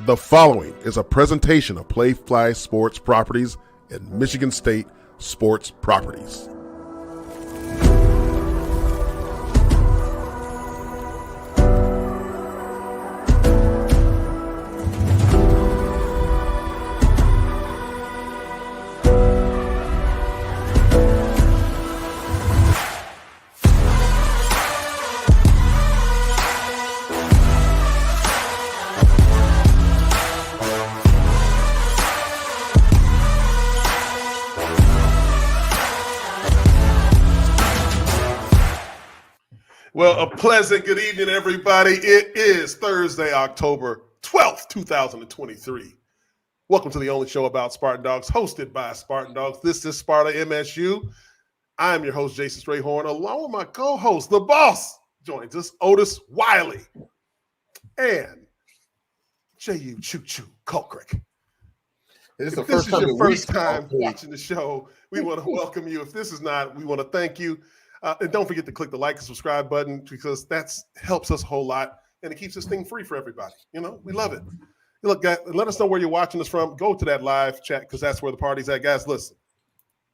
The following is a presentation of Playfly Sports Properties and Michigan State Sports Properties. Well, a pleasant good evening, everybody. It is Thursday, October 12th, 2023. Welcome to the only show about Spartan Dawgs, hosted by Spartan Dawgs. This is Sparta MSU. I am your host, Jason Strayhorn, along with my co-host, the boss, joins us, Otis Wiley, and Jehuu Jehuu Caulcrick. If this is your first time watching the show, we want to welcome you. If this is not, we want to thank you. And don't forget to click the like and subscribe button because that helps us a whole lot and it keeps this thing free for everybody. You know, we love it. Look, guys, let us know where you're watching us from. Go to that live chat because that's where the party's at. Guys, listen,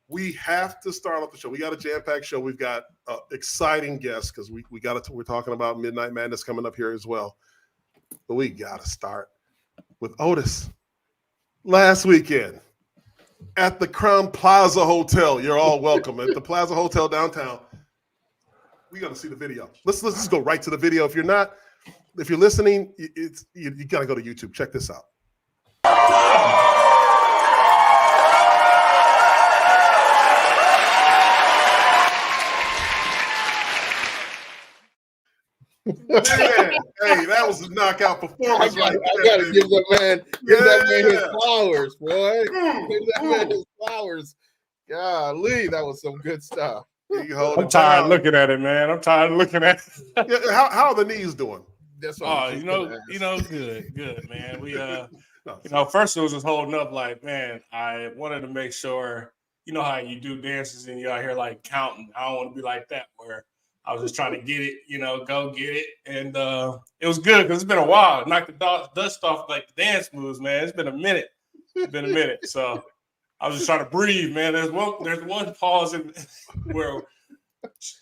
we have to start off the show. We got a jam-packed show. We've got exciting guests because we're talking about Midnight Madness coming up here as well. But we got to start with Otis. Last weekend at the Crown Plaza Hotel, you're all welcome at the Plaza Hotel downtown. We got to see the video. Let's just go right to the video. If you're listening, you got to go to YouTube. Check this out. Man, hey, that was a knockout performance. I gotta give that man his flowers, boy. Give that man his flowers. Golly, that was some good stuff. I'm tired of looking at it, man. I'm tired of looking at it. Yeah, how are the knees doing? That's all. Good, man. We first it was just holding up like, man, I wanted to make sure, you know how you do dances and you're out here like counting. I don't want to be like that where I was just trying to get it, go get it. And it was good because it's been a while. Knock the dust off like the dance moves, man. It's been a minute. So I was just trying to breathe, man. There's one pause where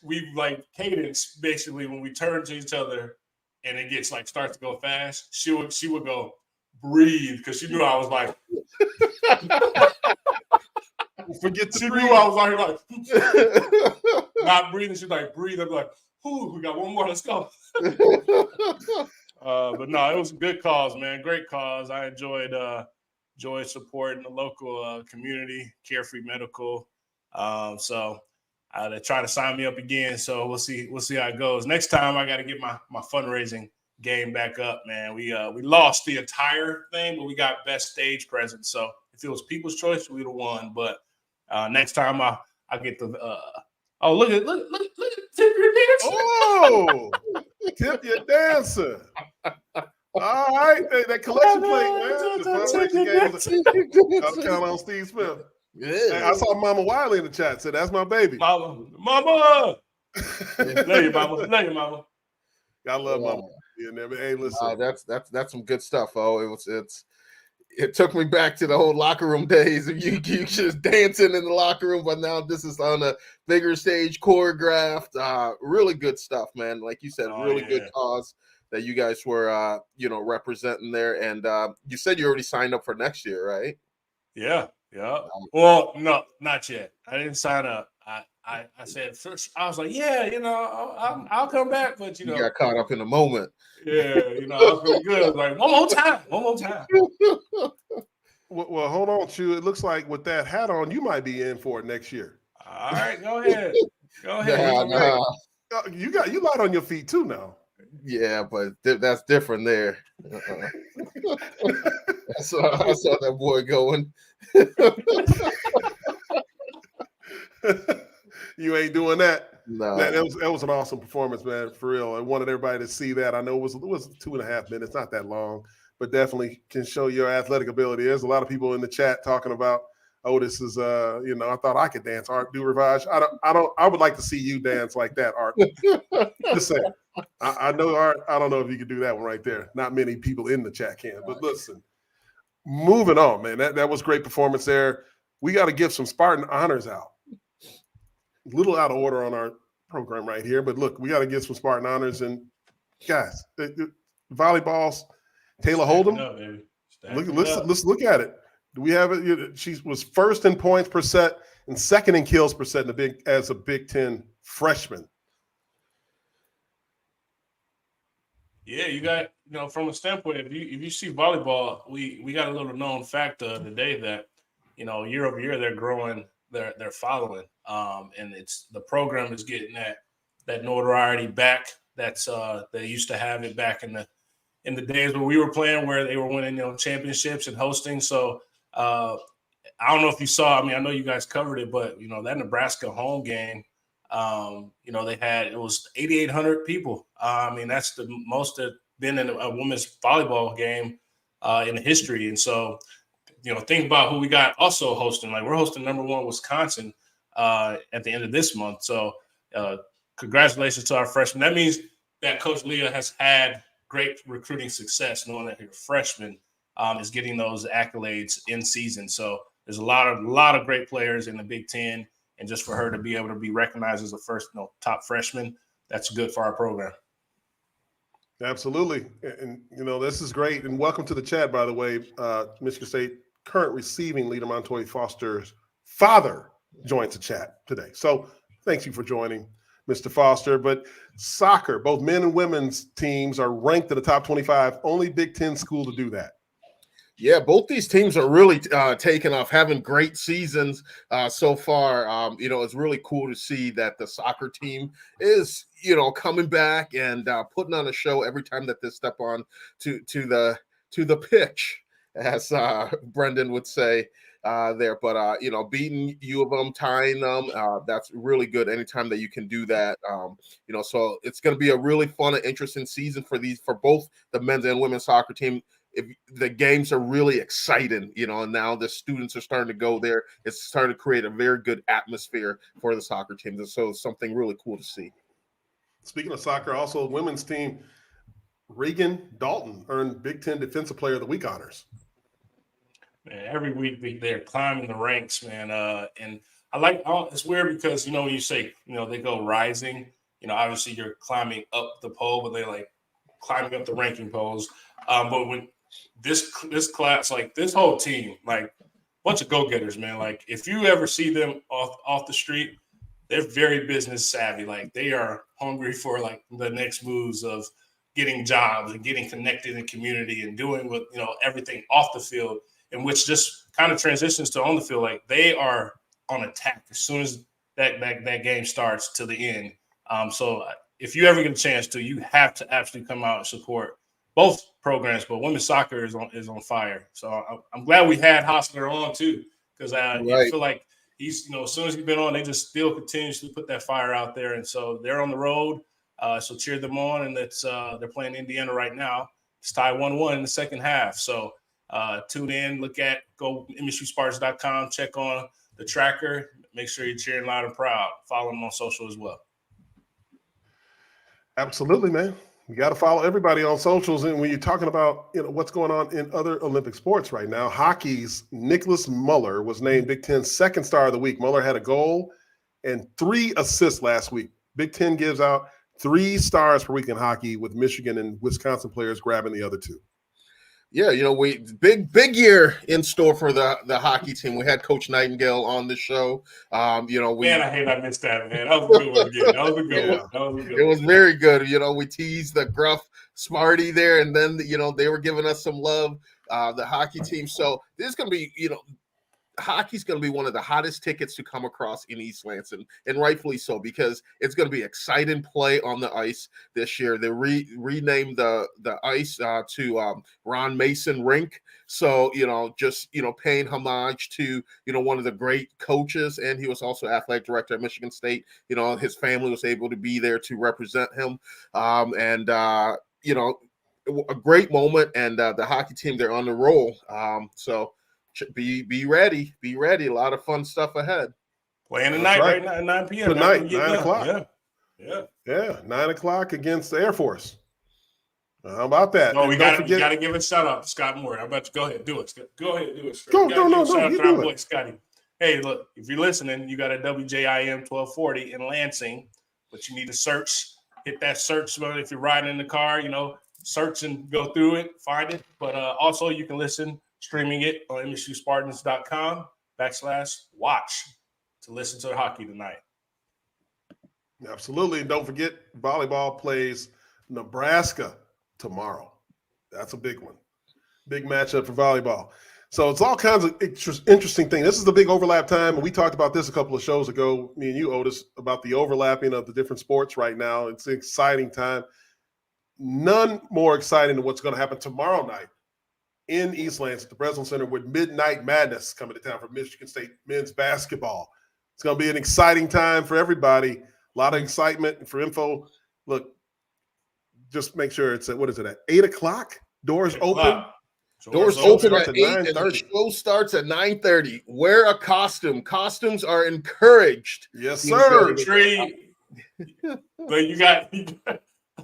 we like cadence basically when we turn to each other and it gets like starts to go fast. She would go breathe because she knew I was like forget to she breathe. knew I was out here like not breathing. She's like breathe. I'm like, ooh, we got one more. Let's go. But no, it was a good cause, man. Great cause. I enjoyed supporting the local community, Carefree Medical. So they're trying to sign me up again. So we'll see how it goes. Next time I got to get my fundraising game back up, man. We lost the entire thing, but we got best stage presence. So if it was People's Choice, we'd have won. But next time I get the look at Tip Your Dancer. Oh, Tip Your Dancer. All right, that collection plate, man. I'll count on Steve Smith. Yeah. Hey, I saw Mama Wiley in the chat. Said that's my baby. Mama. Love you, Mama. I love Mama. Yeah, hey, listen. That's some good stuff. Oh, it took me back to the whole locker room days of you just dancing in the locker room, but now this is on a bigger stage, choreographed. Really good stuff, man. Like you said, good cause that you guys were, representing there. And you said you already signed up for next year, right? Yeah. Well, no, not yet. I didn't sign up. I said first. I was like, yeah, I'll come back, but you got caught up in the moment. Yeah, I was really good. I was like, one more time. Well, hold on, Chew. It looks like with that hat on, you might be in for it next year. All right, go ahead. Nah. You light on your feet too now. Yeah, but that's different there. I saw that boy going. You ain't doing that. No. Man, that was an awesome performance, man. For real. I wanted everybody to see that. I know it was 2.5 minutes, not that long, but definitely can show your athletic ability. There's a lot of people in the chat talking about Otis is, I thought I could dance Art Du Rivage. I would like to see you dance like that, Art. Just saying. I know. I don't know if you could do that one right there. Not many people in the chat can. But listen, moving on, man. That was great performance there. We got to give some Spartan honors out. A little out of order on our program right here, but look, we got to give some Spartan honors. And guys, volleyballs, Taylor Hold'em. Let's look at it. Do we have it? She was first in points per set and second in kills per set as a Big Ten freshman. Yeah, you got, from a standpoint, if you see volleyball, we got a little known fact today that, year over year they're growing, they're following, and the program is getting that notoriety back. That's they used to have it back in the days where we were playing, where they were winning championships and hosting. So I don't know if you saw. I know you guys covered it, but that Nebraska home game. It was 8,800 people. That's the most that been in a women's volleyball game in history. And so, think about who we got also hosting. Like, we're hosting number 1 Wisconsin at the end of this month. So congratulations to our freshmen. That means that Coach Leah has had great recruiting success, knowing that her freshman is getting those accolades in season. So there's a lot of great players in the Big Ten. And just for her to be able to be recognized as the first top freshman, that's good for our program. Absolutely. And, this is great. And welcome to the chat, by the way. Michigan State current receiving leader Montoya Foster's father joins the chat today. So thank you for joining, Mr. Foster. But soccer, both men and women's teams are ranked in the top 25. Only Big Ten school to do that. Yeah, both these teams are really taking off, having great seasons so far. It's really cool to see that the soccer team is, coming back and putting on a show every time that they step on to the pitch, as Brendan would say there. But beating U of M, tying them, that's really good. Anytime that you can do that, so it's going to be a really fun and interesting season for both the men's and women's soccer team. If the games are really exciting, and now the students are starting to go there, it's starting to create a very good atmosphere for the soccer team. So it's something really cool to see. Speaking of soccer, also women's team, Regan Dalton earned Big Ten Defensive Player of the Week honors. Man, every week they're climbing the ranks, man. And I like, it's weird because, when you say, they go rising, obviously you're climbing up the pole, but they're like climbing up the ranking poles. But when this class, like this whole team, like bunch of go-getters, man. Like if you ever see them off the street, they're very business savvy. Like they are hungry for like the next moves of getting jobs and getting connected in community and doing with, everything off the field, and which just kind of transitions to on the field. Like they are on attack as soon as that game starts to the end. So if you ever get a chance to, you have to absolutely come out and support both programs, but women's soccer is on fire. So I'm glad we had Hostler on too, because I feel like he's, as soon as he's been on, they just still continuously put that fire out there. And so they're on the road. So cheer them on. And they're playing Indiana right now. It's tied 1-1 in the second half. So tune in, go MSUSpartans.com, check on the tracker. Make sure you're cheering loud and proud. Follow them on social as well. Absolutely, man. You got to follow everybody on socials. And when you're talking about what's going on in other Olympic sports right now, hockey's Nicholas Muller was named Big Ten's second star of the week. Muller had a goal and 3 assists last week. Big Ten gives out 3 stars per week in hockey, with Michigan and Wisconsin players grabbing the other 2. Yeah, we big year in store for the hockey team. We had Coach Nightingale on the show. Man, I hate I missed that, man. That was a good one again. That was a good one. It was very good. We teased the gruff Smarty there, and then they were giving us some love. The hockey team. So this is going to be hockey's going to be one of the hottest tickets to come across in East Lansing, and rightfully so, because it's going to be exciting play on the ice this year. They renamed the ice to Ron Mason Rink. So, just, paying homage to, one of the great coaches, and he was also athletic director at Michigan State. His family was able to be there to represent him. A great moment, and the hockey team, they're on the roll. So be ready. A lot of fun stuff ahead. Playing tonight, right now at 9 p.m. Tonight, 9 o'clock. Yeah. Yeah, 9 o'clock against the Air Force. How about that? No, we got to give a shout out to Scott Moore. I'm about to go ahead, do it. Go ahead, do it. No, shout out you to our do boy it. Scotty. Hey, look, if you're listening, you got a WJIM 1240 in Lansing, but you need to hit that search button. If you're riding in the car, search and go through it, find it. But also you can listen, streaming it on MSUSpartans.com/watch to listen to the hockey tonight. Absolutely. And don't forget, volleyball plays Nebraska tomorrow. That's a big one. Big matchup for volleyball. So it's all kinds of interesting things. This is the big overlap time. And we talked about this a couple of shows ago, me and you, Otis, about the overlapping of the different sports right now. It's an exciting time. None more exciting than what's going to happen tomorrow night in East Lansing at the Breslin Center with Midnight Madness coming to town for Michigan State men's basketball. It's going to be an exciting time for everybody. A lot of excitement. And for info, look, just make sure it's at 8 o'clock? Doors open? Doors open at 8 and the show starts at 9:30. Wear a costume. Costumes are encouraged. Yes, sir. But you got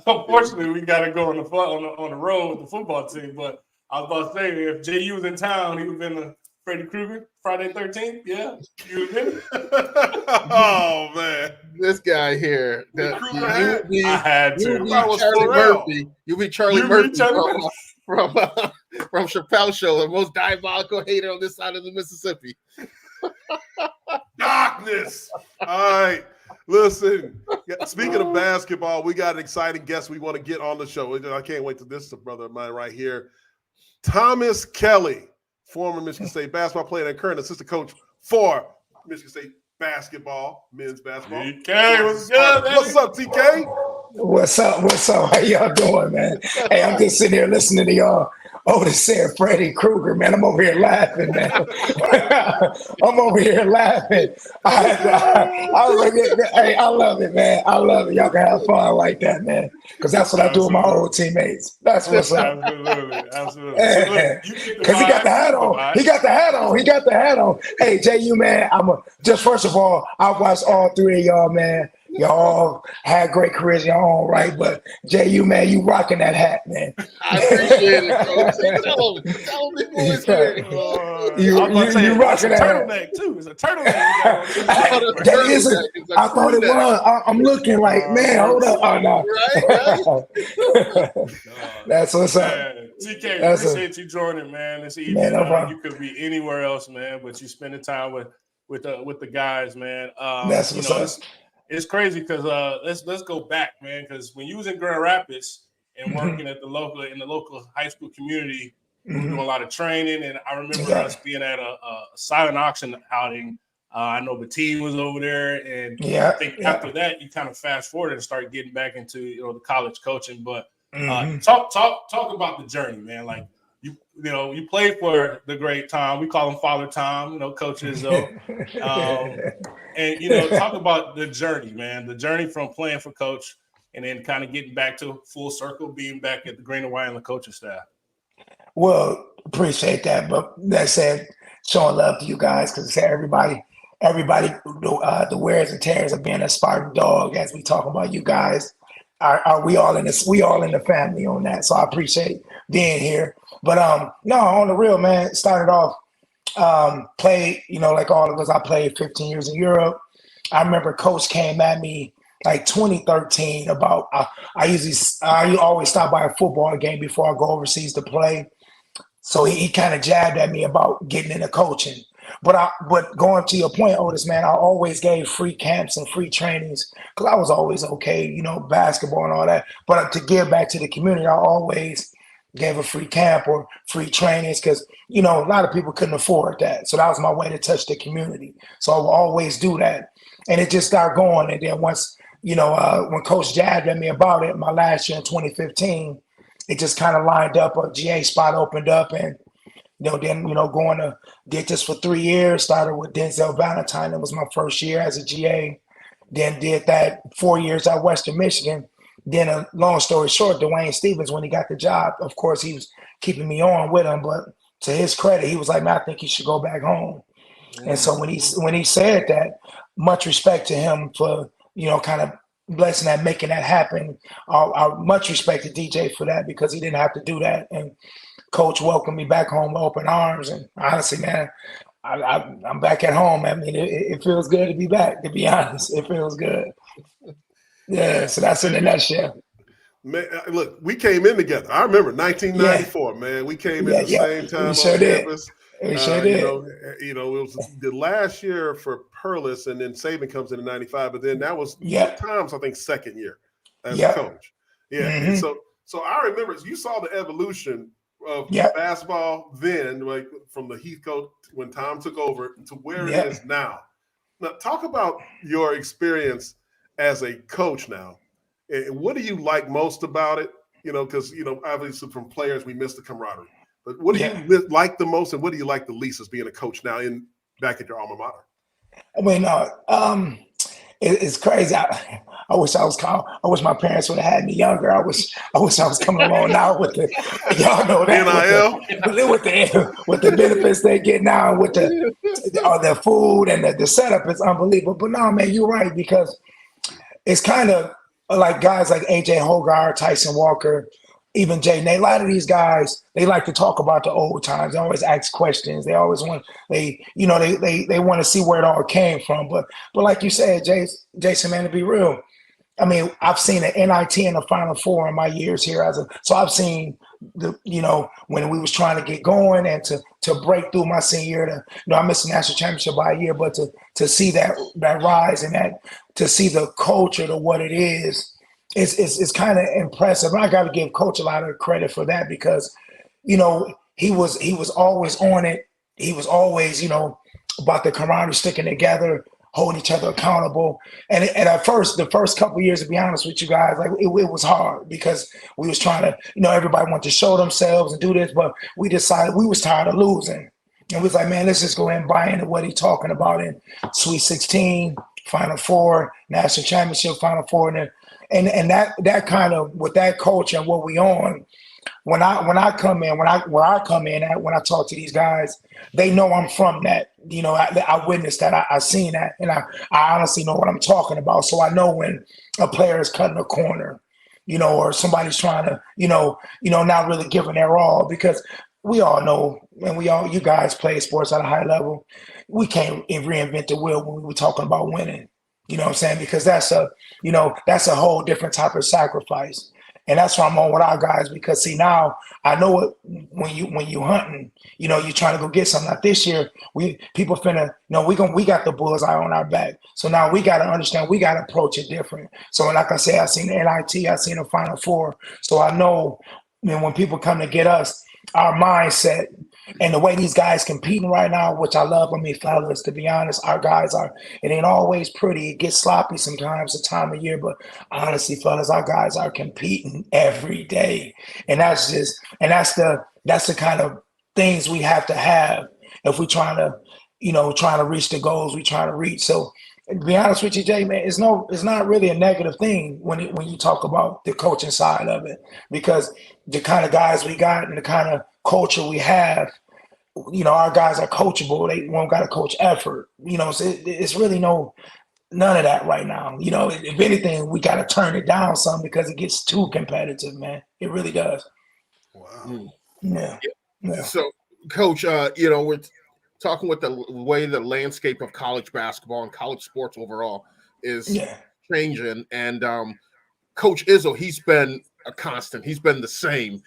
unfortunately we got to go on the road with the football team. But I was about to say, if Jehuu was in town, he would have been Freddy Krueger, Friday 13th. Yeah, you would have been. Oh man, this guy here. I had to. Charlie Murphy. You be Charlie Murphy from Chappelle's Show, the most diabolical hater on this side of the Mississippi. Darkness. All right. Listen, speaking of basketball, we got an exciting guest we want to get on the show. I can't wait to this brother of mine right here. Thomas Kelley, former Michigan State basketball player and current assistant coach for Michigan State basketball, men's basketball. TK, what's good, man? What's up, TK? What's up? How y'all doing, man? Hey, I'm just sitting here listening to y'all. Otis said Freddy Krueger, man. I'm over here laughing, man. I'm over here laughing. Hey, I love it, man. I love it. Y'all can have fun like that, man. Because that's what I do with my old teammates. That's what's up. Absolutely. Because he got the hat on. He got the hat on. Hey, Jehuu, man, first of all, I watched all three of y'all, man. Y'all had great careers, y'all right, but Jehuu, man, you rocking that hat, man. I appreciate it, bro. Tell him the boys here. You rocking that turtleneck too. It's a turtleneck. I thought it was. I'm looking like, man, hold up. Oh no. Right? That's what's up. TK, appreciate you joining, man. This evening, man, no you could be anywhere else, man, but you spending time with the guys, man. That's what's up. It's crazy because let's go back, man. Because when you was in Grand Rapids and working at the local high school community, we were doing a lot of training. And I remember us being at a silent auction outing. I know the team was over there, and I think after that, you kind of fast forward and start getting back into the college coaching. But talk about the journey, man. Like you played for the great Tom. We call him Father Tom. Coach Izzo. And talk about the journey, man. The journey from playing for Coach, and then kind of getting back to full circle, being back at the Green and White and the coaching staff. Well, appreciate that. But that said, showing love to you guys because everybody, the wears and tears of being a Spartan Dawg. As we talk about you guys, are we all in this? We all in the family on that. So I appreciate being here. But no, on the real, man. Started off. Played, like all of us, I played 15 years in Europe. I remember Coach came at me like 2013 about, I always stop by a football game before I go overseas to play. So he kind of jabbed at me about getting into coaching. But going to your point, Otis, man, I always gave free camps and free trainings because I was always okay, basketball and all that. But to give back to the community, I always gave a free camp or free trainings because, a lot of people couldn't afford that. So that was my way to touch the community. So I will always do that. And it just started going. And then once, when Coach jabbed at me about it, my last year in 2015, it just kind of lined up. A GA spot opened up and, then, going to did this for 3 years, started with Denzel Valentine. It was my first year as a GA. Then did that 4 years at Western Michigan. Then, a long story short, Dwayne Stevens, when he got the job, of course, he was keeping me on with him. But to his credit, he was like, man, I think you should go back home. And so when he said that, much respect to him for, kind of blessing at making that happen. I much respect to DJ for that because he didn't have to do that. And Coach welcomed me back home with open arms. And honestly, man, I'm back at home. I mean, it feels good to be back, to be honest. It feels good. Yeah, so that's in a nutshell. Man, look, we came in together. I remember 1994, man. We came in the same time on campus. We sure did. It was the last year for Perlis, and then Saban comes in 95. But then that was Tom's, I think, second year as a coach. Yeah. Mm-hmm. So I remember you saw the evolution of basketball then, like from the Heath coach when Tom took over to where it is now. Now, talk about your experience as a coach now. And what do you like most about it? Because, obviously from players, we miss the camaraderie. But what do you like the most, and what do you like the least as being a coach now back at your alma mater? I mean, it's crazy. I wish my parents would have had me younger. I wish I was coming along now with the y'all know that NIL with the benefits they get now with the food and the setup is unbelievable. But no, man, you're right, because it's kind of like guys like AJ Hogarth, Tyson Walker, even Jay Nate. A lot of these guys, they like to talk about the old times. They always ask questions. They always want they want to see where it all came from. But like you said, Jason, man, to be real, I mean, I've seen an NIT in the Final Four in my years here so I've seen when we was trying to get going and to break through my senior year. I missed the national championship by a year, but to see that rise and that to see the culture to what it is, it's kind of impressive. And I got to give Coach a lot of credit for that because, he was always on it. He was always, about the camaraderie, sticking together, holding each other accountable. And at first, the first couple of years, to be honest with you guys, like it was hard because we was trying to, everybody wanted to show themselves and do this, but we decided we was tired of losing. And we was like, man, let's just go ahead and buy into what he's talking about in Sweet 16, Final Four, National Championship, Final Four, and that kind of with that culture and what we on. When I come in, when I talk to these guys, they know I'm from that. I witnessed that. I seen that, and I honestly know what I'm talking about. So I know when a player is cutting a corner, or somebody's trying to, not really giving their all, because we all know, and you guys play sports at a high level. We can't reinvent the wheel when we're talking about winning. You know what I'm saying? Because that's a whole different type of sacrifice. And that's why I'm on with our guys, because see, now I know it when you hunting, you're trying to go get something. Like this year, we got the bullseye on our back. So now we got to understand, we got to approach it different. So like I say, I seen the NIT, I seen the Final Four. So I know, when people come to get us, our mindset and the way these guys competing right now, which I love. I mean, fellas, to be honest, our guys it ain't always pretty. It gets sloppy sometimes the time of year, but honestly, fellas, our guys are competing every day. And that's the kind of things we have to have if we're trying to reach the goals we trying to reach. So to be honest with you, Jay, man, it's not really a negative thing when you talk about the coaching side of it, because the kind of guys we got and the kind of culture we have, our guys are coachable. They won't got to coach effort. So it's really none of that right now. If anything, we got to turn it down some because it gets too competitive, man. It really does. Wow. Yeah. So, Coach, we're talking with the way the landscape of college basketball and college sports overall is changing. And Coach Izzo, he's been a constant. He's been the same,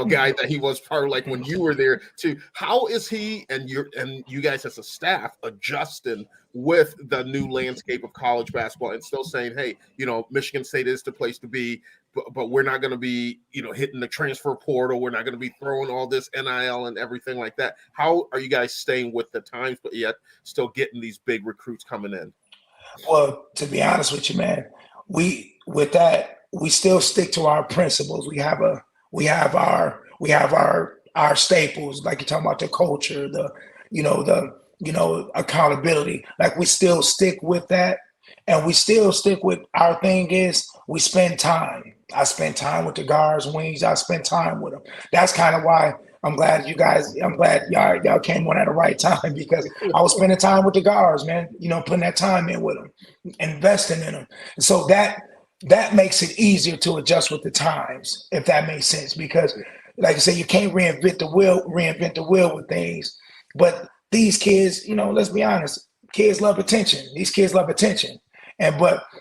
guy that he was part of, like when you were there too. How is he and you guys as a staff adjusting with the new landscape of college basketball and still saying, hey, Michigan State is the place to be, but we're not going to be, hitting the transfer portal. We're not going to be throwing all this NIL and everything like that. How are you guys staying with the times, but yet still getting these big recruits coming in? Well, to be honest with you, man, we still stick to our principles. We have our staples, like you're talking about, the culture, the accountability. Like we still stick with that, and we still stick with our thing is we spend time. I spend time with the guards, wings. I spend time with them. That's kind of why I'm glad y'all came on at the right time, because I was spending time with the guards, man. Putting that time in with them, investing in them. And so that that makes it easier to adjust with the times, if that makes sense. Because, like I said, you can't reinvent the wheel with things. But these kids, let's be honest, kids love attention. These kids love attention, and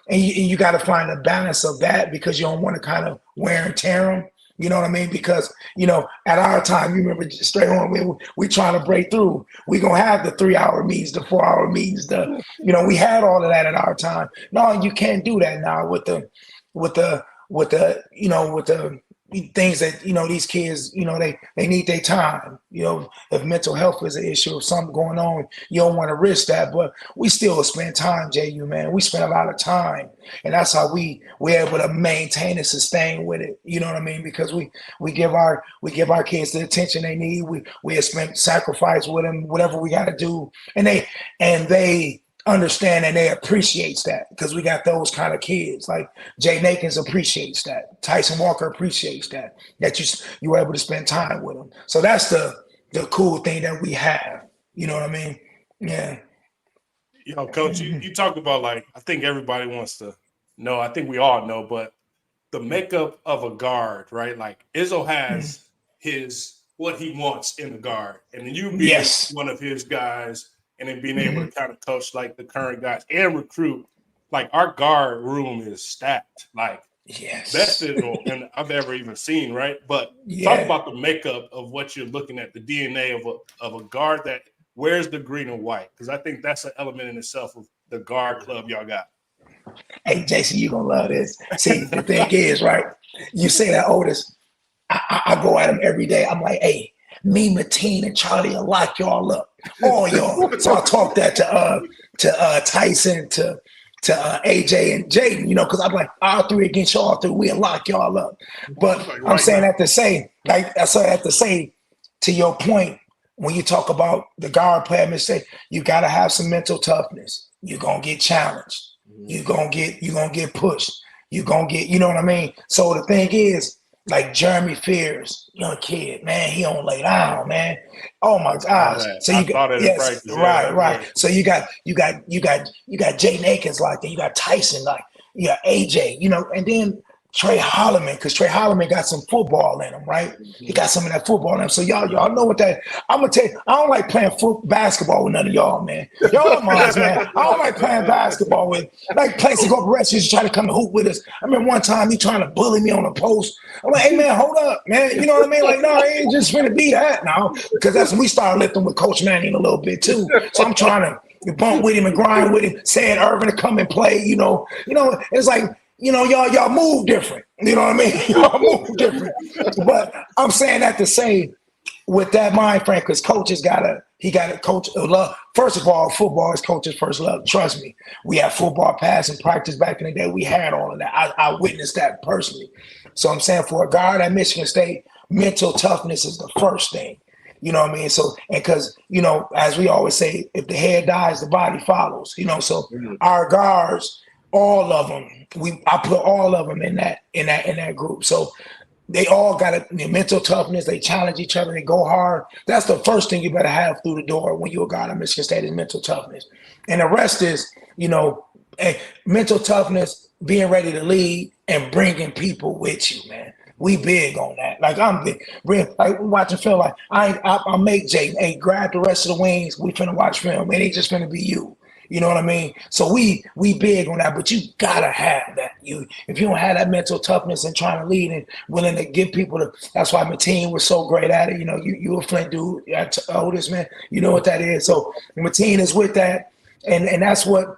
you got to find a balance of that, because you don't want to kind of wear and tear them. You know what I mean? Because, at our time, you remember Strayhorn, we trying to break through. We going to have the 3-hour meetings, the 4-hour meetings, we had all of that at our time. No, you can't do that now with the things that, these kids, they need their time. If mental health is an issue, if something going on, you don't want to risk that. But we still spend time, Jehuu, man. We spend a lot of time. And that's how we're able to maintain and sustain with it. You know what I mean? Because we give our kids the attention they need. We have spent sacrifice with them, whatever we got to do. And they understand and they appreciates that, because we got those kind of kids. Like Jay Nakins appreciates that. Tyson Walker appreciates that you were able to spend time with them. So that's the cool thing that we have. You know what I mean? Yeah. Coach, you talk about, like, I think everybody wants to know, I think we all know, but the makeup of a guard, right? Like Izzo has what he wants in the guard. And then you being one of his guys, and then being able to kind of coach like the current guys and recruit, like our guard room is stacked, like best and I've ever even seen, right? But talk about the makeup of what you're looking at, the DNA of a guard that wears the green and white, because I think that's an element in itself of the guard club y'all got. Hey, Jason, you're going to love this. See, the thing is, right, you say that, Otis, I go at him every day. I'm like, hey, me, Mateen, and Charlie will lock y'all up. All y'all. So I talk that to Tyson, to AJ and Jaden, because I'm like, all three against y'all three, we'll lock y'all up. But I'm saying that to say, to your point, when you talk about the guard player, you got to have some mental toughness. You're going to get challenged. You're going to get pushed. You're going to get, you know what I mean? So the thing is, like Jeremy Fears, young kid, man, he don't lay down, man. Oh my gosh! So you got right. So you got Jay Nakins like that. You got Tyson like, you got AJ, and then Trey Holloman, because Trey Holloman got some football in him, right? He got some of that football in him. So y'all know what that. I'm gonna tell you, I don't like playing basketball with none of y'all, man. Y'all moms, man. I don't like playing basketball with like places go to restaurants try to come and hoop with us. I remember one time he trying to bully me on a post. I'm like, hey man, hold up, man. You know what I mean? Like, no, it ain't just gonna be that now, because that's when we started lifting with Coach Manning a little bit too. So I'm trying to bump with him and grind with him, saying Irvin to come and play. It's like, y'all move different. You know what I mean? Y'all move different. But I'm saying that to say, with that mind frame, because coaches he got to coach love. First of all, football is coach's first love. Trust me. We had football pass and practice back in the day. We had all of that. I witnessed that personally. So I'm saying, for a guard at Michigan State, mental toughness is the first thing. You know what I mean? So, and because, as we always say, if the head dies, the body follows. So our guards, all of them, I put all of them in that group. So they all got mental toughness. They challenge each other. They go hard. That's the first thing you better have through the door when you're a guy at Michigan State, is mental toughness. And the rest is, mental toughness, being ready to lead, and bringing people with you, man. We big on that. Like, I'm big. Like, watching film, like I make Jay, hey, grab the rest of the wings. We finna watch film. It ain't just finna be you. You know what I mean? So we big on that, but you gotta have that. If you don't have that mental toughness and trying to lead and willing to give people that's why Mateen was so great at it. You a Flint dude, Otis, man. You know what that is. So Mateen is with that, and that's what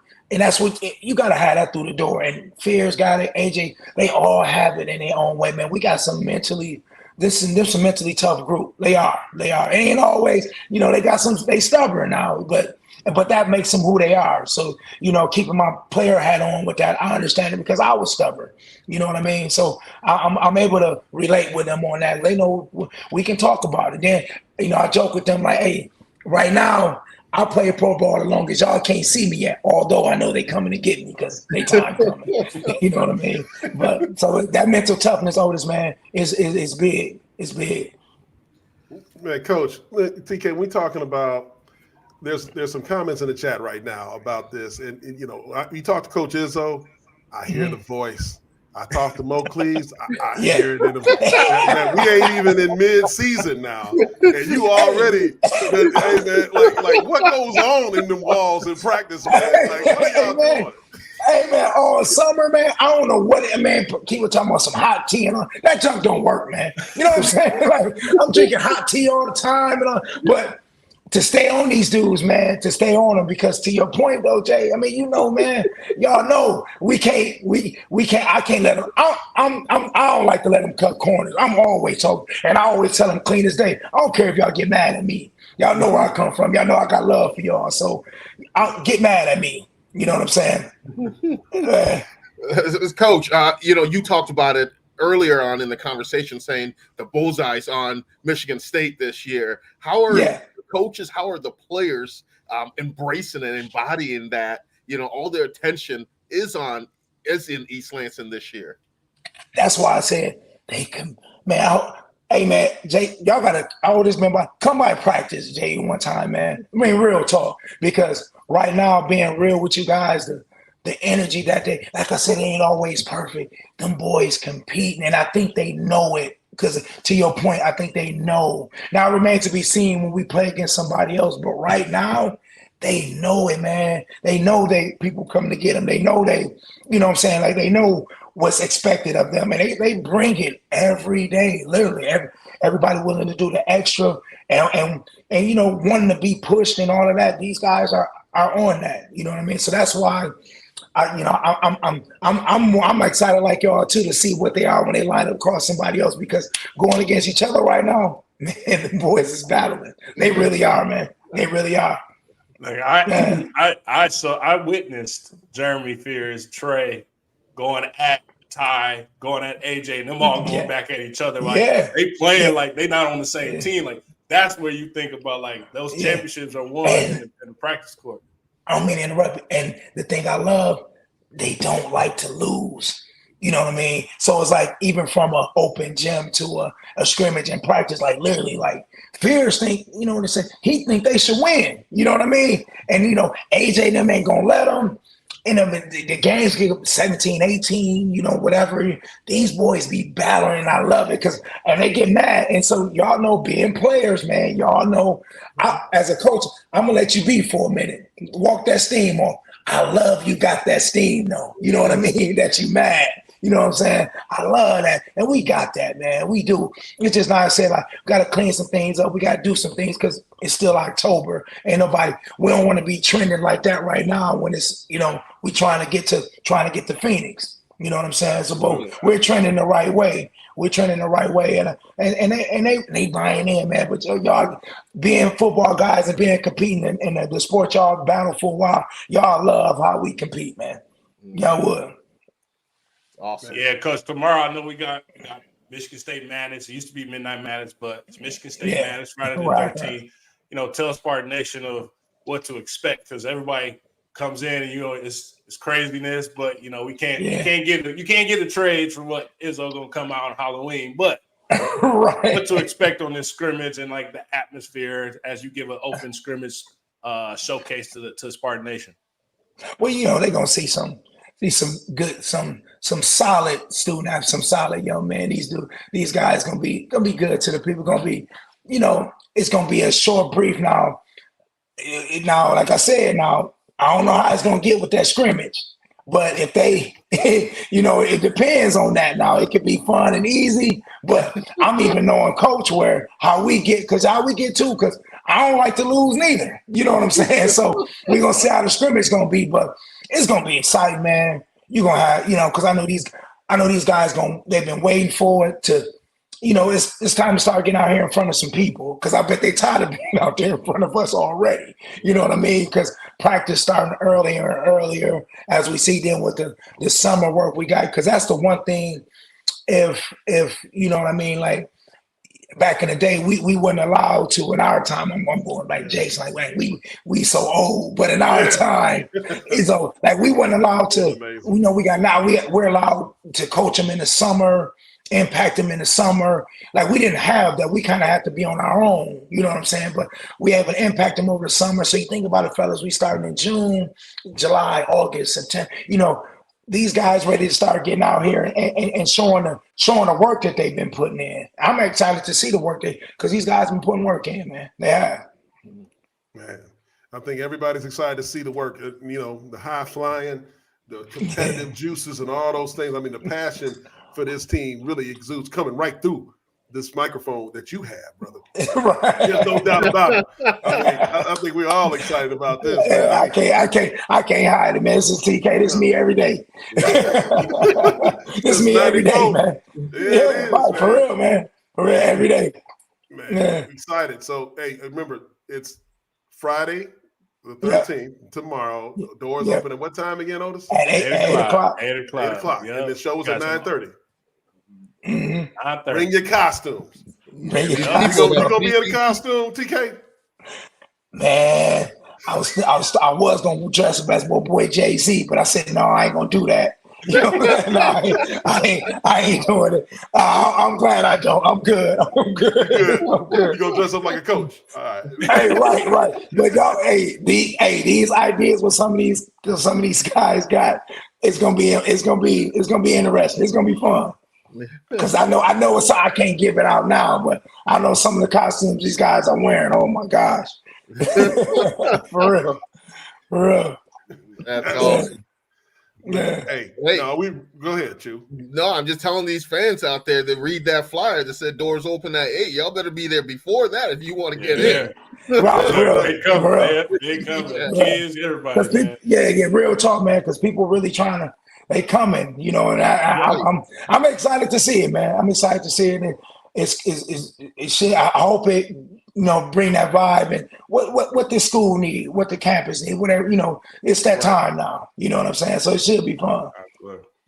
you gotta have that through the door. And Fears got it, AJ, they all have it in their own way, man. We got some mentally. This is a mentally tough group. They are. It ain't always, they got they stubborn now, but that makes them who they are. So, keeping my player hat on with that, I understand it, because I was stubborn. You know what I mean? So I'm able to relate with them on that. They know we can talk about it. Then, I joke with them like, hey, right now, I play pro ball as long as y'all can't see me yet, although I know they coming to get me because they time coming. You know what I mean? But so that mental toughness, Otis, man, is big. It's big. Man, Coach, TK, we talking about, there's some comments in the chat right now about this. And you talk to Coach Izzo, I hear the voice. I talked to Mo Cleese. I hear it in him. That we ain't even in mid-season now, and you already, hey man, like what goes on in them walls in practice, man? Like what are y'all doing? Hey man, all summer, man, I don't know what it, man. People talking about some hot tea and all that junk don't work, man. You know what I'm saying? Like I'm drinking hot tea all the time, and all, but to stay on these dudes, man, to stay on them, because to your point though, Jay, I mean, you know, man, y'all know we can't, I can't let them. I don't like to let them cut corners. I'm always talking, and I always tell them clean as day. I don't care if y'all get mad at me. Y'all know where I come from. Y'all know I got love for y'all, so I'll get mad at me. You know what I'm saying? Coach, you talked about it earlier on in the conversation, saying the Bullseyes on Michigan State this year. How are the coaches, how are the players embracing and embodying that? You know, all their attention is in East Lansing this year. That's why I said they can, man. Hey man, Jay, y'all gotta. I always remember come by practice, Jay, one time, man. I mean, real talk, because right now, being real with you guys, the energy that they, like I said, it ain't always perfect. Them boys competing, and I think they know it. Because to your point, I think they know. Now it remains to be seen when we play against somebody else, but right now, they know it, man. They know people come to get them. They know you know what I'm saying? Like they know what's expected of them, and they bring it every day, literally. Everybody willing to do the extra, and you know, wanting to be pushed and all of that. These guys are on that. You know what I mean? So that's why I'm excited like y'all too to see what they are when they line up across somebody else, because going against each other right now, man, the boys is battling. They really are, man. They really are. Like I witnessed Jeremy Fears, Trey going at Ty, going at AJ, and them all going back at each other. Like they playing like they not on the same team. Like that's where you think about like those championships are won in the practice court. I don't mean to interrupt. And the thing I love, they don't like to lose. You know what I mean? So it's like even from an open gym to a scrimmage in practice, like literally, like Fears think, you know what I'm saying? He think they should win. You know what I mean? And you know, AJ them ain't gonna let them. And the games get 17, 18, you know, whatever. These boys be battling, and I love it and they get mad. And so y'all know, being players, man, y'all know, as a coach, I'm going to let you be for a minute. Walk that steam off. I love you got that steam, though. You know what I mean? That you mad. You know what I'm saying? I love that. And we got that, man. We do. It's just not saying like, we got to clean some things up. We got to do some things because it's still October. Ain't nobody, we don't want to be trending like that right now when it's, you know, we trying to get to Phoenix. You know what I'm saying? So, but we're trending the right way. We're trending the right way. And they buying in, man. But y'all being football guys and being competing in the sport y'all battle for a while, y'all love how we compete, man. Y'all would. Awesome. Yeah, because tomorrow I know we got Michigan State Madness. It used to be Midnight Madness, but it's Michigan State Madness Friday the 13th. You know, tell Spartan Nation of what to expect, because everybody comes in and, you know, it's craziness, but you know, you can't get the trades from what Izzo gonna come out on Halloween, but what to expect on this scrimmage and like the atmosphere as you give an open scrimmage showcase to Spartan Nation. Well, you know, they're gonna see some good, some solid student athletes, some solid young men. These guys gonna be good to the people. Gonna be, you know, it's gonna be a short brief now. Now, like I said, now I don't know how it's gonna get with that scrimmage, but if they, you know, it depends on that. Now it could be fun and easy, but I'm even knowing coach how we get too, because I don't like to lose neither. You know what I'm saying? So we're gonna see how the scrimmage gonna be, but it's gonna be exciting, man. You're gonna have, you know, because I know these guys they've been waiting for it to, you know, it's time to start getting out here in front of some people, because I bet they tired of being out there in front of us already. You know what I mean? Because practice starting earlier and earlier as we see them with the summer work we got. Because that's the one thing, if you know what I mean, like back in the day, we weren't allowed to. In our time, I'm going like Jason, like we so old, but in our time, it's like we weren't allowed to. You know, we're allowed to coach them in the summer, impact them in the summer. Like we didn't have that. We kind of had to be on our own. You know what I'm saying? But we have an impact them over the summer. So you think about it, fellas. We started in June, July, August, September. You know, these guys ready to start getting out here and showing the work that they've been putting in. I'm excited to see the work because these guys been putting work in, man. They have. Man, I think everybody's excited to see the work. You know, the high flying, the competitive juices, and all those things. I mean, the passion for this team really exudes coming right through this microphone that you have, brother. Right. There's no doubt about it. I think we're all excited about this. Yeah, I can't hide it, man. This is TK. This is me every day. This is me every day, man. Yeah, right, for real, man. For real, every day. Man, I'm excited. So, hey, remember, it's Friday, the 13th, tomorrow. Doors open at what time again, Otis? At 8 o'clock. 8 o'clock. 8 o'clock. Yep. And the show is at 9:30. Mm-hmm. Bring your costumes. You gonna be in a costume, TK? Man, I was gonna dress up as my boy Jay-Z, but I said no, I ain't gonna do that. You know, no, I ain't doing it. I'm glad I don't. I'm good. I'm good. You gonna dress up like a coach? All right. Hey, right. But y'all, these ideas with some of these guys got, it's gonna be interesting. It's gonna be fun. Because I know I can't give it out now, but I know some of the costumes these guys are wearing. Oh my gosh. For real. That's awesome. Yeah. Hey, wait. No, go ahead, Chew. No, I'm just telling these fans out there that read that flyer that said doors open at 8. Y'all better be there before that if you want to get in. Right, they come. Kids, everybody. Man. Yeah, real talk, man. Because people really trying to. They coming, you know, and I'm excited to see it, man. I'm excited to see it. And it's shit. I hope it, bring that vibe and what the school need, what the campus need, whatever, it's that time now. You know what I'm saying? So it should be fun.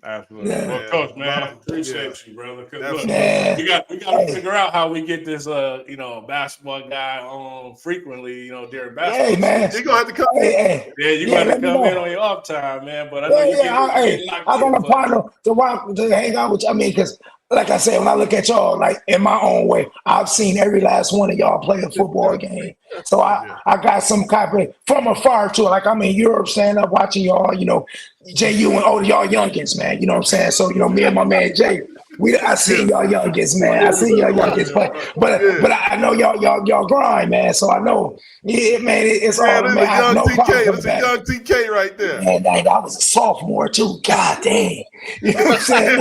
Absolutely. Yeah. Well, Coach, man, appreciate you, brother. Look, man. we got to figure out how we get this, basketball guy on frequently, during basketball. Hey, man, you're gonna have to come. Yeah, you got to come in on your off time, man. But I know I got a partner to hang out with you. I mean, because like I said, when I look at y'all, like in my own way, I've seen every last one of y'all play a football game. So I got some kind of from afar too. Like I'm in Europe, standing up watching y'all, Jehuu and Otis, y'all youngins, man. You know what I'm saying? So, me and my man Jay, I seen y'all youngins, man. I seen y'all youngins play. But I know y'all grind, man. So I know, man, it's all, man. I have no TK. That's a young TK right there. Man, I was a sophomore too. God dang. You know what I'm saying?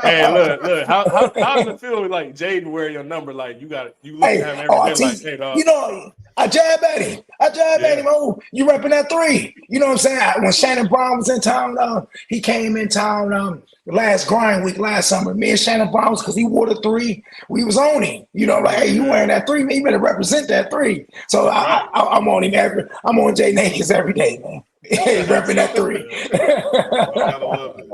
Hey, look. How does it feel like Jaden wear your number? Like you look at him every day like, hey, dog. I jab at him. Oh, you repping that 3. You know what I'm saying? When Shannon Brown was in town, he came in town last grind week last summer. Me and Shannon Brown was because he wore the 3. We was on him. Like, hey, you wearing that 3? Man, you better represent that 3. So I'm on him I'm on Jay Nakes every day, man. Repping that 3. Gotta love it.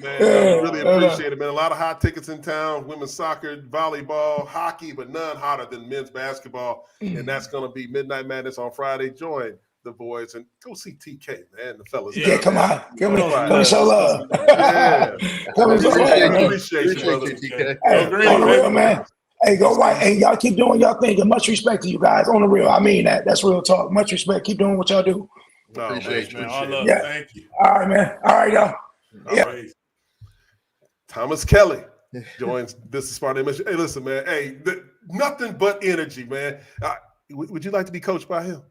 Man, I really appreciate it, man. A lot of hot tickets in town, women's soccer, volleyball, hockey, but none hotter than men's basketball. And that's going to be Midnight Madness on Friday. Join the boys and go see TK, man. The fellas. Yeah, come on. Come show love. Yeah. Come and show love. Appreciate you, brother. TK. Hey, on the real, man. Hey, go right. Hey, y'all keep doing y'all thing. And much respect to you guys. On the real. I mean that. That's real talk. Much respect. Keep doing what y'all do. Appreciate you. Thank you. All right, man. All right, y'all. Right. Thomas Kelley joins This is Sparta MSU. Hey, listen, man. Hey, nothing but energy, man. Would you like to be coached by him?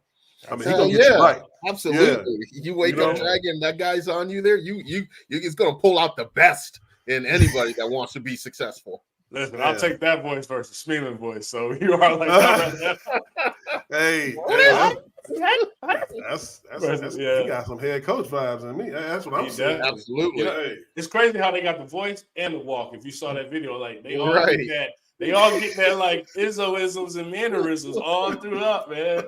I mean, he's gonna get you right. Absolutely. Yeah. You wake up dragging that guy's on you there. He's gonna pull out the best in anybody that wants to be successful. Listen, I'll take that voice versus Smeeling voice. So you are like that. Hey, that's he got some head coach vibes in me. That's what I'm saying. Absolutely. It's crazy how they got the voice and the walk. If you saw that video, like they all get that. They all get that like Izzo-isms and mannerisms all throughout, man.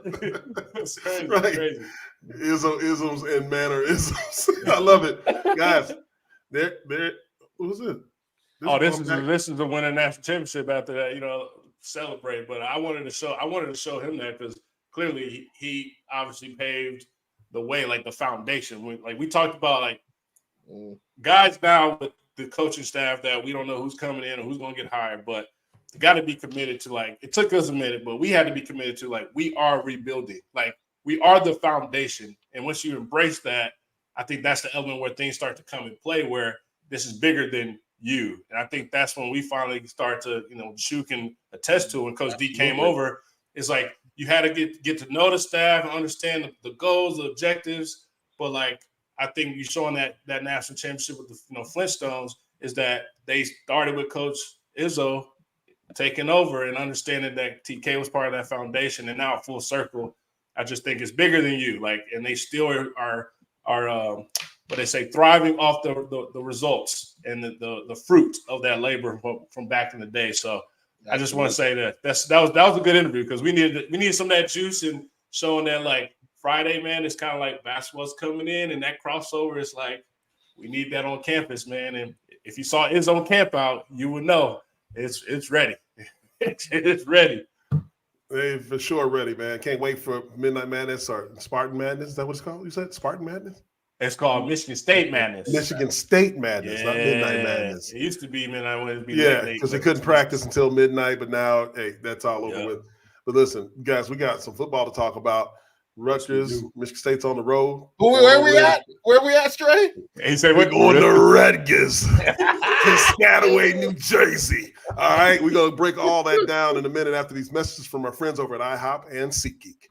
It's crazy. Right. Crazy. Izzo-isms and mannerisms. I love it, guys. There. What was it? This is the winning national championship after that, celebrate. But I wanted to show him that because clearly he obviously paved the way, like the foundation. We talked about guys now with the coaching staff that we don't know who's coming in or who's going to get hired, but you got to be committed to it took us a minute, but we had to be committed to we are rebuilding. We are the foundation. And once you embrace that, I think that's the element where things start to come in play, where this is bigger than you. And I think that's when we finally start to, Jehuu can attest to when Coach D came over. It's like you had to get to know the staff and understand the goals, the objectives. But like I think you're showing that national championship with the Flintstones is that they started with Coach Izzo taking over and understanding that TK was part of that foundation, and now full circle. I just think it's bigger than you. Like, and they still are what they say, thriving off the results and the fruit of that labor from back in the day. So I just want to say that was a good interview, because we needed some of that juice, and showing that like Friday, man, it's kind of like basketball's coming in, and that crossover is like we need that on campus, man. And if you saw his own camp out, you would know it's ready. It's ready. Hey, for sure ready, man. Can't wait for Midnight Madness or Spartan Madness. Is that what it's called? You said Spartan Madness? It's called Michigan State Madness. Michigan State Madness, not Midnight Madness. It used to be midnight. Because they couldn't practice until midnight, but now, hey, that's all over with. But listen, guys, we got some football to talk about. Rutgers, Michigan State's on the road. Where we at? Where we at, Stray? He said we're going to Rutgers, Piscataway, New Jersey. All right, we're going to break all that down in a minute after these messages from our friends over at IHOP and SeatGeek.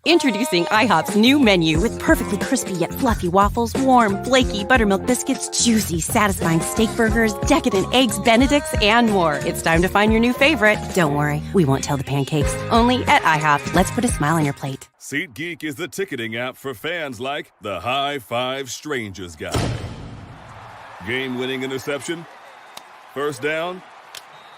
Introducing IHOP's new menu with perfectly crispy yet fluffy waffles, warm, flaky buttermilk biscuits, juicy, satisfying steak burgers, decadent eggs Benedicts, and more. It's time to find your new favorite. Don't worry, we won't tell the pancakes. Only at IHOP. Let's put a smile on your plate. SeatGeek is the ticketing app for fans like the High Five Strangers guy. Game-winning interception, first down,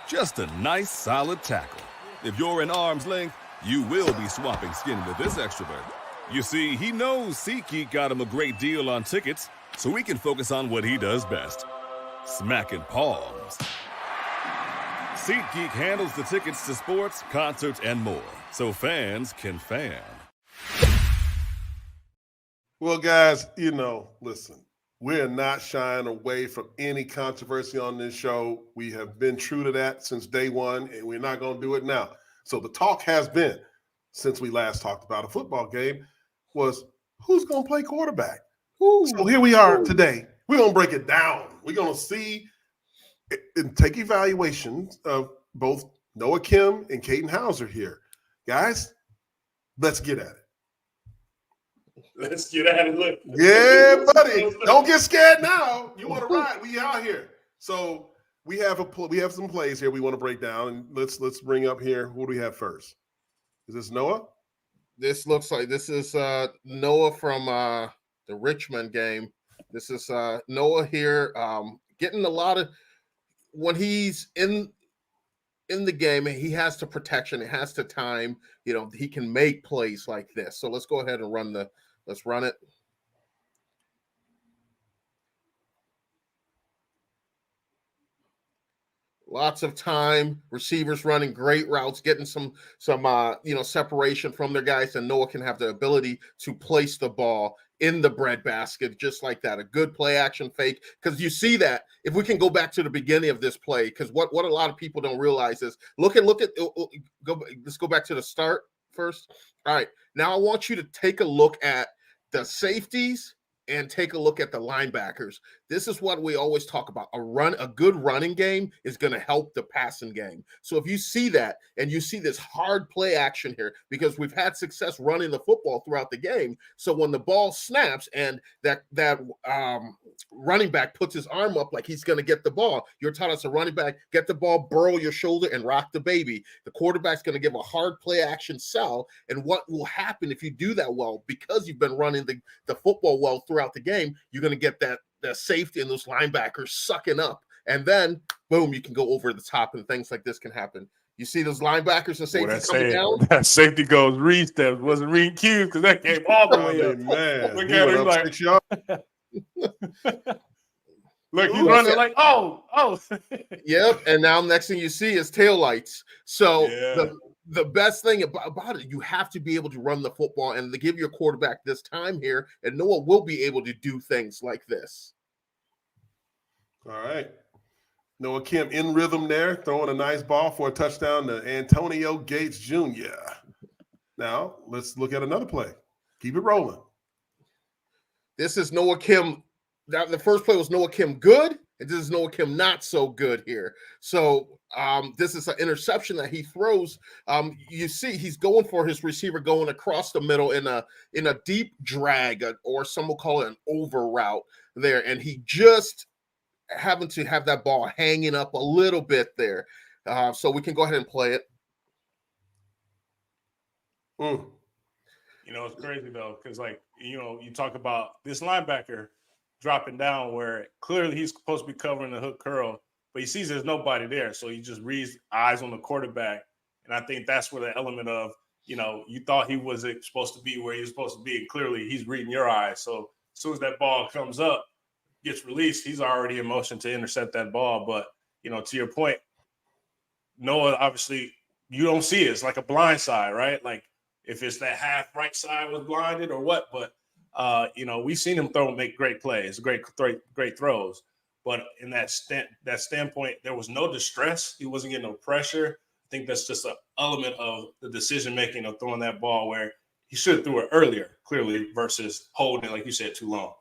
just a nice solid tackle. If you're in arm's length, you will be swapping skin with this extrovert. You see, he knows SeatGeek got him a great deal on tickets, so he can focus on what he does best, smacking palms. SeatGeek handles the tickets to sports, concerts, and more, so fans can fan. Well, guys, listen, we're not shying away from any controversy on this show. We have been true to that since day one, and we're not going to do it now. So the talk has been, since we last talked about a football game, was who's going to play quarterback? So here we are today. We're going to break it down. We're going to see and take evaluations of both Noah Kim and Katin Hauser here. Guys, let's get at it. Let's get at it. Look. Yeah, buddy. Don't get scared now. You want to ride. We out here. So we have some plays here we want to break down, and let's bring up here. What do we have first? Is this Noah? This looks like this is Noah from the Richmond game. This is Noah here, getting a lot of when he's in the game. He has the protection. It has the time. He can make plays like this. So let's go ahead and let's run it. Lots of time, receivers running great routes, getting some separation from their guys, and Noah can have the ability to place the ball in the breadbasket just like that. A good play action fake, because you see that if we can go back to the beginning of this play, because what a lot of people don't realize is let's go back to the start first. All right, now I want you to take a look at the safeties and take a look at the linebackers. This is what we always talk about. A good running game is going to help the passing game. So if you see that and you see this hard play action here, because we've had success running the football throughout the game. So when the ball snaps and that running back puts his arm up like he's going to get the ball, you're taught as a running back, get the ball, burrow your shoulder, and rock the baby. The quarterback's going to give a hard play action sell. And what will happen if you do that well, because you've been running the football well throughout the game, you're going to get that safety and those linebackers sucking up, and then boom, you can go over the top, and things like this can happen. You see those linebackers and safety coming down. That safety goes read steps, wasn't reading cues, because that came all the way up. Man, Look at him like, 6 yards. Look, he's running like, oh. Yep, and now next thing you see is taillights. So the best thing about it, you have to be able to run the football and to give your quarterback this time here, and Noah will be able to do things like this. All right. Noah Kim in rhythm there, throwing a nice ball for a touchdown to Antonio Gates Jr. Now, let's look at another play. Keep it rolling. This is Noah Kim. The first play was Noah Kim good, and this is Noah Kim not so good here. So this is an interception that he throws. You see, he's going for his receiver going across the middle in a deep drag, or some will call it an over route there, and he just having to have that ball hanging up a little bit there. So we can go ahead and play it. You know, it's crazy though, because like, you know, you talk about this linebacker dropping down where clearly he's supposed to be covering the hook curl, but he sees there's nobody there. So he just reads eyes on the quarterback. And I think that's where the element of, you know, you thought he wasn't supposed to be where he was supposed to be. And clearly he's reading your eyes. So as soon as that ball comes up, gets released, he's already in motion to intercept that ball. But, you know, to your point, Noah, obviously you don't see it. It's like a blind side, right? Like, if it's that half right side was blinded or what, but you know, we've seen him make great plays, great throws. But in that standpoint, there was no distress. He wasn't getting no pressure. I think that's just an element of the decision making of throwing that ball where he should have threw it earlier, clearly, versus holding it, like you said, too long.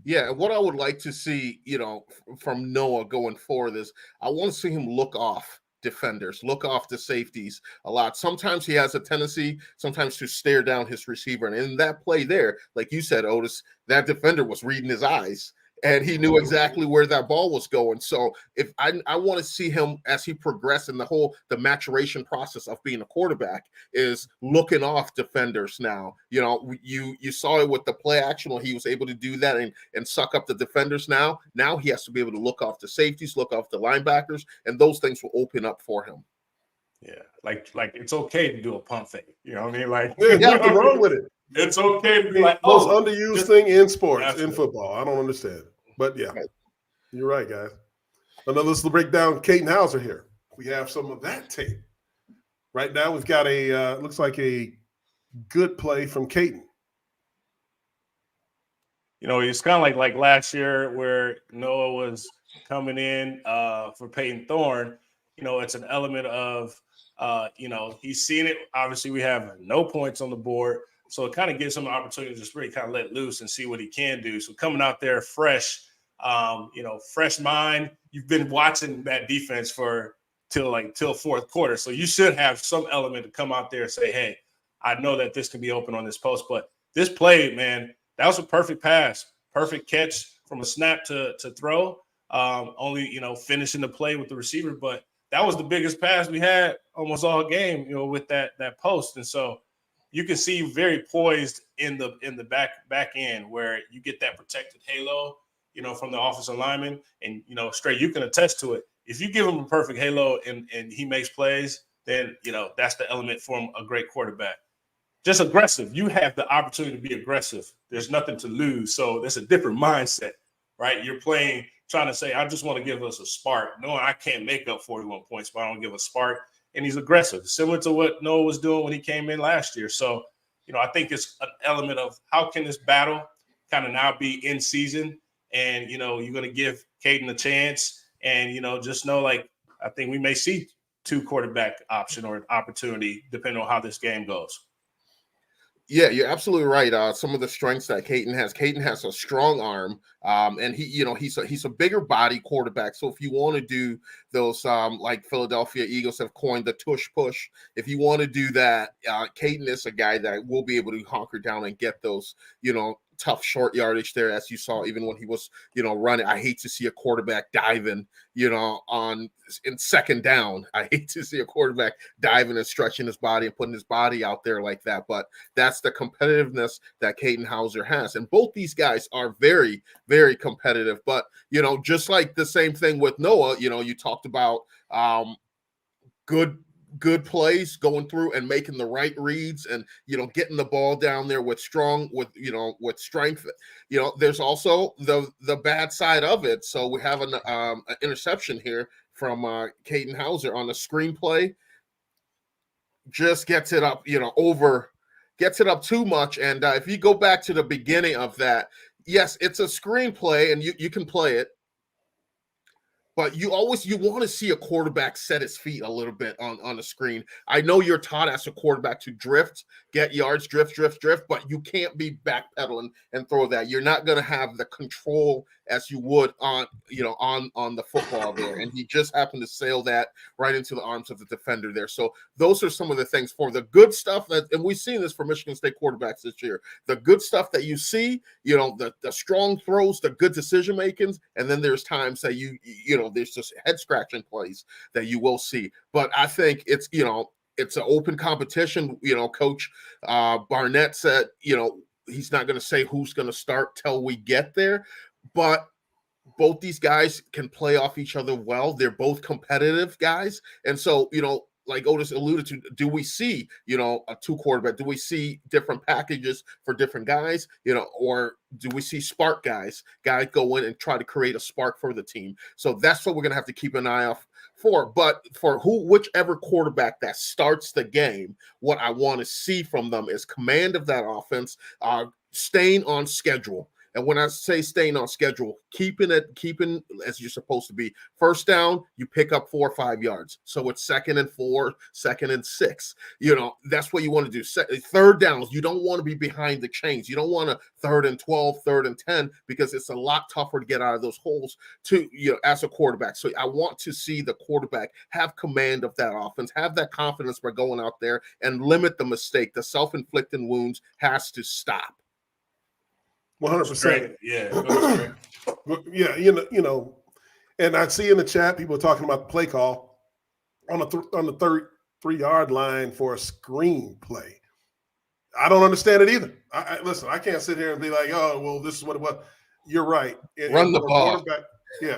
Yeah, what I would like to see, you know, from Noah going forward is I want to see him look off defenders, look off the safeties a lot. Sometimes he has a tendency sometimes to stare down his receiver. And in that play there, like you said, Otis, that defender was reading his eyes and he knew exactly where that ball was going. So if I want to see him as he progressed in the maturation process of being a quarterback is looking off defenders now. You know, you saw it with the play action when he was able to do that and suck up the defenders. Now he has to be able to look off the safeties, look off the linebackers, and those things will open up for him. Yeah, like it's okay to do a pump fake. You know what I mean? Like, there's nothing wrong with it. It's okay to be like, most underused thing in sports, absolutely. In football. I don't understand. But yeah, you're right, guys. And then let's break down Katin Houser here. We have some of that tape. Right now, we've got looks like a good play from Katin. You know, it's kind of like last year where Noah was coming in for Peyton Thorne. You know, it's an element of, you know, he's seen it. Obviously, we have no points on the board. So it kind of gives him an opportunity to just really kind of let loose and see what he can do. So coming out there fresh, you know, fresh mind. You've been watching that defense till fourth quarter. So you should have some element to come out there and say, hey, I know that this can be open on this post. But this play, man, that was a perfect pass, perfect catch from a snap to throw. Only, you know, finishing the play with the receiver. But that was the biggest pass we had almost all game, you know, with that post. And so you can see very poised in the back end where you get that protected halo, you know, from the offensive lineman. And, you know, Stray, you can attest to it. If you give him a perfect halo and he makes plays, then, you know, that's the element for a great quarterback. Just aggressive. You have the opportunity to be aggressive. There's nothing to lose. So there's a different mindset, right? You're playing, trying to say, I just want to give us a spark. No, I can't make up 41 points, but I don't give a spark. And he's aggressive, similar to what Noah was doing when he came in last year. So, you know, I think it's an element of how can this battle kind of now be in season? And, you know, you're going to give Katin a chance. And, you know, just know, like, I think we may see 2 quarterback option or opportunity depending on how this game goes. Yeah, you're absolutely right. Some of the strengths that Katin has a strong arm, and he's a bigger body quarterback. So if you want to do those, like Philadelphia Eagles have coined the tush push, if you want to do that, Katin is a guy that will be able to hunker down and get those, you know, tough short yardage there, as you saw even when he was, you know, running. I hate to see a quarterback diving, you know, in second down. I hate to see a quarterback diving and stretching his body and putting his body out there like that. But that's the competitiveness that Katin Houser has. And both these guys are very, very competitive. But, you know, just like the same thing with Noah, you know, you talked about good plays going through and making the right reads and, you know, getting the ball down there with strength. You know, there's also the bad side of it. So we have an interception here from Katin Houser on the screenplay. Just gets it up, you know, gets it up too much. And if you go back to the beginning of that, yes, it's a screenplay and you can play it. But you want to see a quarterback set his feet a little bit on the screen. I know you're taught as a quarterback to drift, get yards, drift, but you can't be backpedaling and throw that. You're not going to have the control as you would on the football there. And he just happened to sail that right into the arms of the defender there. So those are some of the things for the good stuff and we've seen this for Michigan State quarterbacks this year. The good stuff that you see, the strong throws, the good decision makings, and then there's times that there's just head scratching plays that you will see. But I think it's an open competition. Coach Barnett said, he's not going to say who's going to start till we get there, but both these guys can play off each other well. They're both competitive guys. And so, like Otis alluded to, do we see, a two quarterback? Do we see different packages for different guys, or do we see spark guys go in and try to create a spark for the team? So that's what we're going to have to keep an eye off for. But for whichever quarterback that starts the game, what I want to see from them is command of that offense, staying on schedule. And when I say staying on schedule, keeping as you're supposed to be. First down, you pick up 4 or 5 yards. So it's 2nd and 4, 2nd and 6. That's what you want to do. Third downs, you don't want to be behind the chains. You don't want to 3rd and 12, 3rd and 10, because it's a lot tougher to get out of those holes as a quarterback. So I want to see the quarterback have command of that offense, have that confidence by going out there and limit the mistake. The self-inflicted wounds has to stop. 100%. Yeah. Yeah. And I see in the chat people are talking about the play call on the third 3-yard line for a screen play. I don't understand it either. Listen, I can't sit here and be like, oh, well, this is what it was. You're right. Run the ball. Yeah.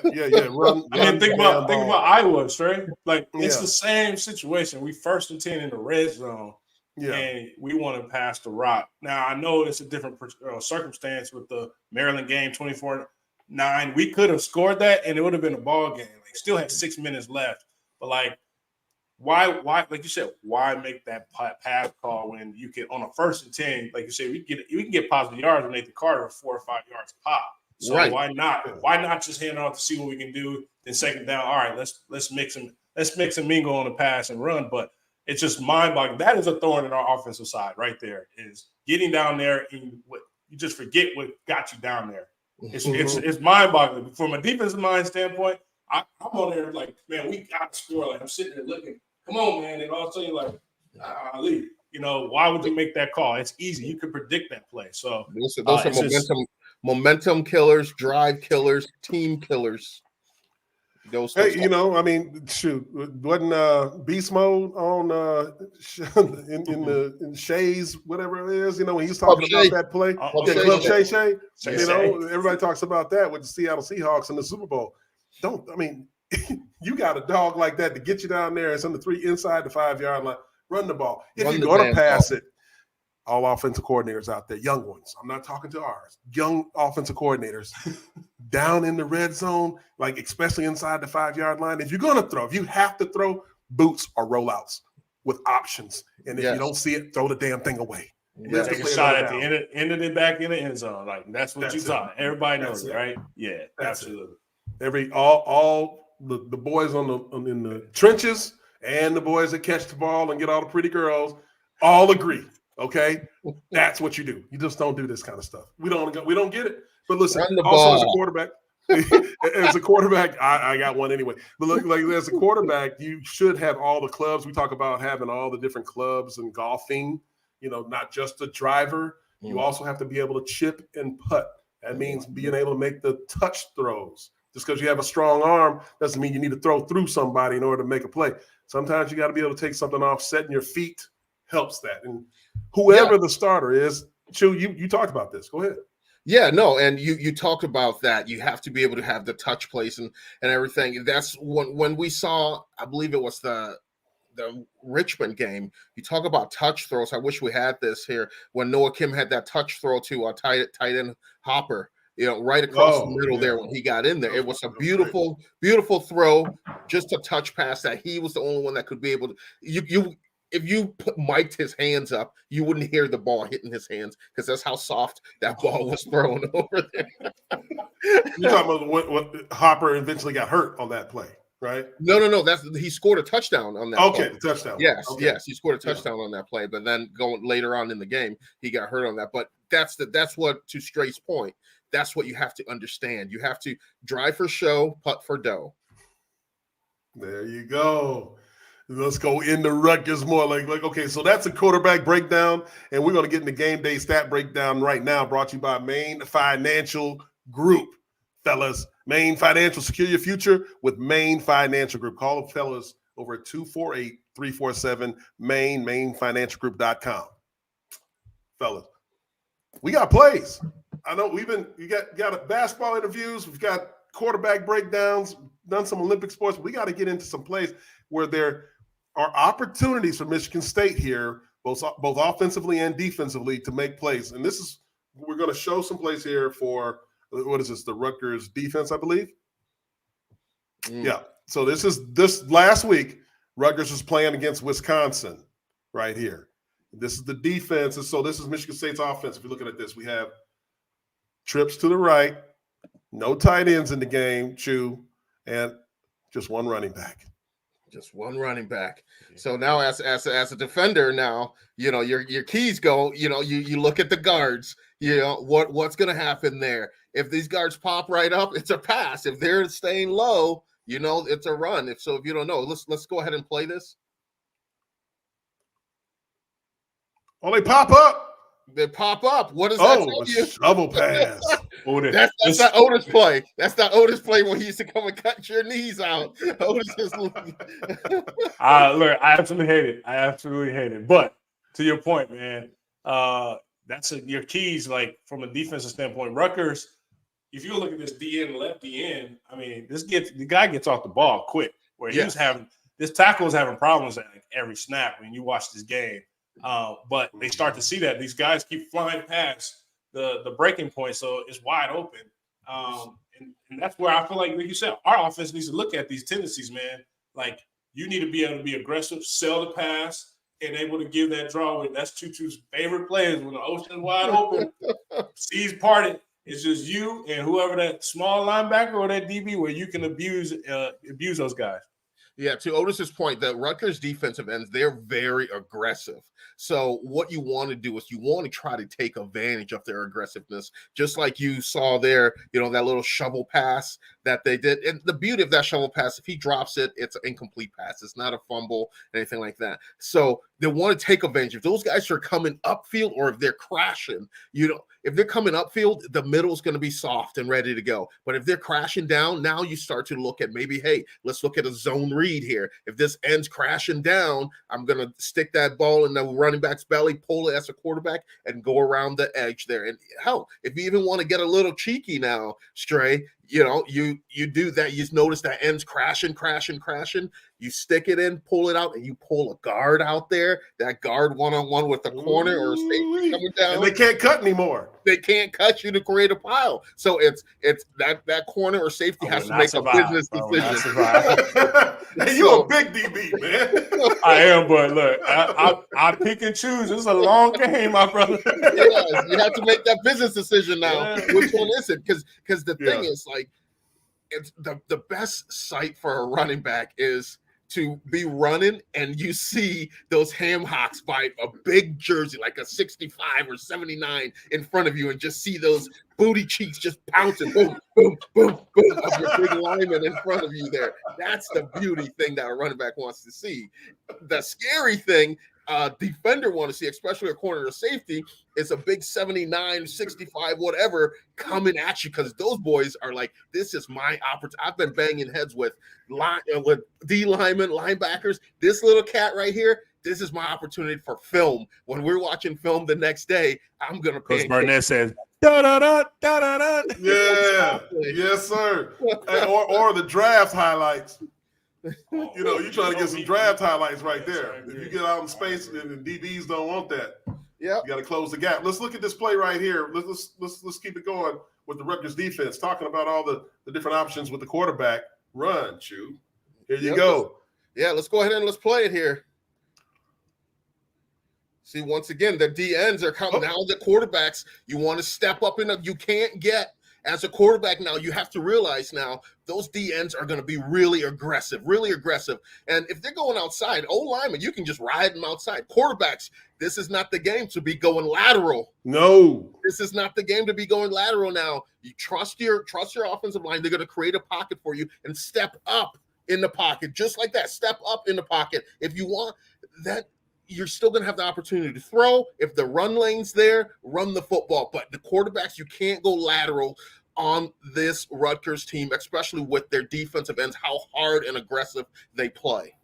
Run. I mean, think about Iowa, right? Like it's the same situation. We 1st and 10 in the red zone. Yeah. And we want to pass the rock. Now, I know it's a different circumstance with the Maryland game, 24-9. We could have scored that, and it would have been a ball game. Like, still had 6 minutes left. But, why, like you said, why make that pass call when you can, on a 1st and 10, like you said, we can get positive yards with Nathan Carter 4 or 5 yards pop. So right. Why not? Why not just hand off to see what we can do? Then 2nd down, all right, let's mix and mingle on the pass and run. But it's just mind-boggling. That is a thorn in our offensive side right there, is getting down there and you just forget what got you down there. It's mind-boggling. From a defensive mind standpoint, I'm on there like, man, we got to score. Like, I'm sitting there looking, come on, man. And all of a sudden, you're like, leave. Why would you make that call? It's easy. You can predict that play. So those are momentum killers, drive killers, team killers. Shoot, wasn't beast mode on in Shay's whatever it is, when he's talking about that play, Club Shay. Everybody talks about that with the Seattle Seahawks in the Super Bowl. You got a dog like that to get you down there. It's on the 3 inside the 5-yard line. Run the ball. If you're going to pass it, all offensive coordinators out there, young ones. I'm not talking to ours. Young offensive coordinators down in the red zone, like especially inside the 5-yard line. If you're going to throw, if you have to throw, boots or rollouts with options. And if you don't see it, throw the damn thing away. Take a shot at the end of it back in the end zone. Like that's what you thought. Everybody knows it, right? Yeah, absolutely. All the boys in the trenches and the boys that catch the ball and get all the pretty girls all agree. Okay, that's what you do. You just don't do this kind of stuff. We don't get it. But listen, also as a quarterback, I got one anyway. But look, like as a quarterback, you should have all the clubs. We talk about having all the different clubs and golfing. Not just a driver. You also have to be able to chip and putt. That means being able to make the touch throws. Just because you have a strong arm doesn't mean you need to throw through somebody in order to make a play. Sometimes you got to be able to take something off. Setting your feet helps that. And whoever the starter is, you talked about this. Go ahead. Yeah, no, and you talked about that. You have to be able to have the touch plays and everything. That's when we saw, I believe it was the Richmond game. You talk about touch throws. I wish we had this here when Noah Kim had that touch throw to tight end Hopper. Right across the middle there when he got in there. It was a beautiful, beautiful throw, just a touch pass that he was the only one that could be able to. if you mic'd his hands up, you wouldn't hear the ball hitting his hands because that's how soft that ball was thrown over there. You're talking about what Hopper eventually got hurt on that play, right? No. He scored a touchdown on that. Okay, play. touchdown. Yes, okay. yes, he scored a touchdown on that play, but then going later on in the game, he got hurt on that. But that's what, to Stray's point, that's what you have to understand. You have to drive for show, putt for dough. There you go. Let's go into Rutgers more. Like, okay, so that's a quarterback breakdown, and we're going to get into game day stat breakdown right now, brought to you by Main Financial Group. Fellas, Main Financial, secure your future with Main Financial Group. Call them fellas over at 248-347-MAIN, mainfinancialgroup.com. Fellas, we got plays. I know you got basketball interviews, we've got quarterback breakdowns, done some Olympic sports. We got to get into some plays where there are opportunities for Michigan State here, both offensively and defensively, to make plays. And we're going to show some plays here for, what is this, the Rutgers defense, I believe? Yeah. So this last week, Rutgers was playing against Wisconsin right here. This is the defense. And so this is Michigan State's offense. If you're looking at this, we have trips to the right, no tight ends in the game, and just one running back. Just one running back. So now as a defender, now, your keys go, you look at the guards, what's going to happen there. If these guards pop right up, it's a pass. If they're staying low, it's a run. If you don't know, let's go ahead and play this. Oh, they pop up. They pop up. What does that tell you? Shovel pass. That's that Otis play. That's that Otis play when he used to come and cut your knees out. Otis is look, I absolutely hate it. But to your point, man, that's your keys. Like from a defensive standpoint, Rutgers. If you look at this DN and left DN, I mean, the guy gets off the ball quick. Where he was having this tackle was having problems at every snap when you watch this game. But they start to see that these guys keep flying past the breaking point, so it's wide open. And that's where I feel like you said, our offense needs to look at these tendencies, man. Like, you need to be able to be aggressive, sell the pass, and able to give that draw away. That's Tutu's favorite plays when the ocean is wide open, seas parted. It's just you and whoever that small linebacker or that DB where you can abuse those guys. Yeah, to Otis's point, the Rutgers defensive ends, they're very aggressive. So what you want to do is you want to try to take advantage of their aggressiveness, just like you saw there, that little shovel pass that they did. And the beauty of that shovel pass, if he drops it, it's an incomplete pass. It's not a fumble, anything like that. So they want to take advantage. If those guys are coming upfield or if they're crashing, if they're coming upfield, the middle is going to be soft and ready to go. But if they're crashing down, now you start to look at maybe, hey, let's look at a zone read here. If this ends crashing down, I'm going to stick that ball in the running back's belly, pull it as a quarterback, and go around the edge there. And hell, if you even want to get a little cheeky now, Stray, you do that. You notice that ends crashing. You stick it in, pull it out, and you pull a guard out there. That guard one-on-one with the corner or safety coming down. And they can't cut anymore. They can't cut you to create a pile. So it's that corner or safety has to make a business decision. Hey, you a big DB, man. I am, but look, I pick and choose. It's a long game, my brother. Yes, you have to make that business decision now. Yeah. Which one is it? Because the thing is, like, it's the best sight for a running back is to be running and you see those ham hocks by a big jersey, like a 65 or 79 in front of you, and just see those booty cheeks just pouncing, boom, boom, boom, boom, of your big lineman in front of you there. That's the beauty thing that a running back wants to see. The scary thing defender want to see, especially a corner or safety, is a big 79, 65, whatever coming at you, because those boys are like, this is my opportunity. I've been banging heads with D linemen, linebackers. This little cat right here, this is my opportunity for film. When we're watching film the next day, I'm going to pay. Coach Burnett says, da-da-da, da-da-da. Yeah, yes, sir. Or the draft highlights. You're trying to get some draft highlights right there. If you get out in space and the DBs don't want that, you got to close the gap. Let's look at this play right here. Let's keep it going with the Rutgers defense, talking about all the different options with the quarterback. Run, Chew. Here you go. Yeah, let's go ahead and let's play it here. See, once again, the DNs are coming. Now the quarterbacks, you want to step up you can't get as a quarterback now. You have to realize now those DNs are going to be really aggressive. And if they're going outside, linemen, you can just ride them outside. Quarterbacks, this is not the game to be going lateral. No. This is not the game to be going lateral now. You trust your offensive line. They're going to create a pocket for you and step up in the pocket. Just like that, step up in the pocket. If you want that, you're still going to have the opportunity to throw. If the run lane's there, run the football. But the quarterbacks, you can't go lateral on this Rutgers team, especially with their defensive ends, how hard and aggressive they play.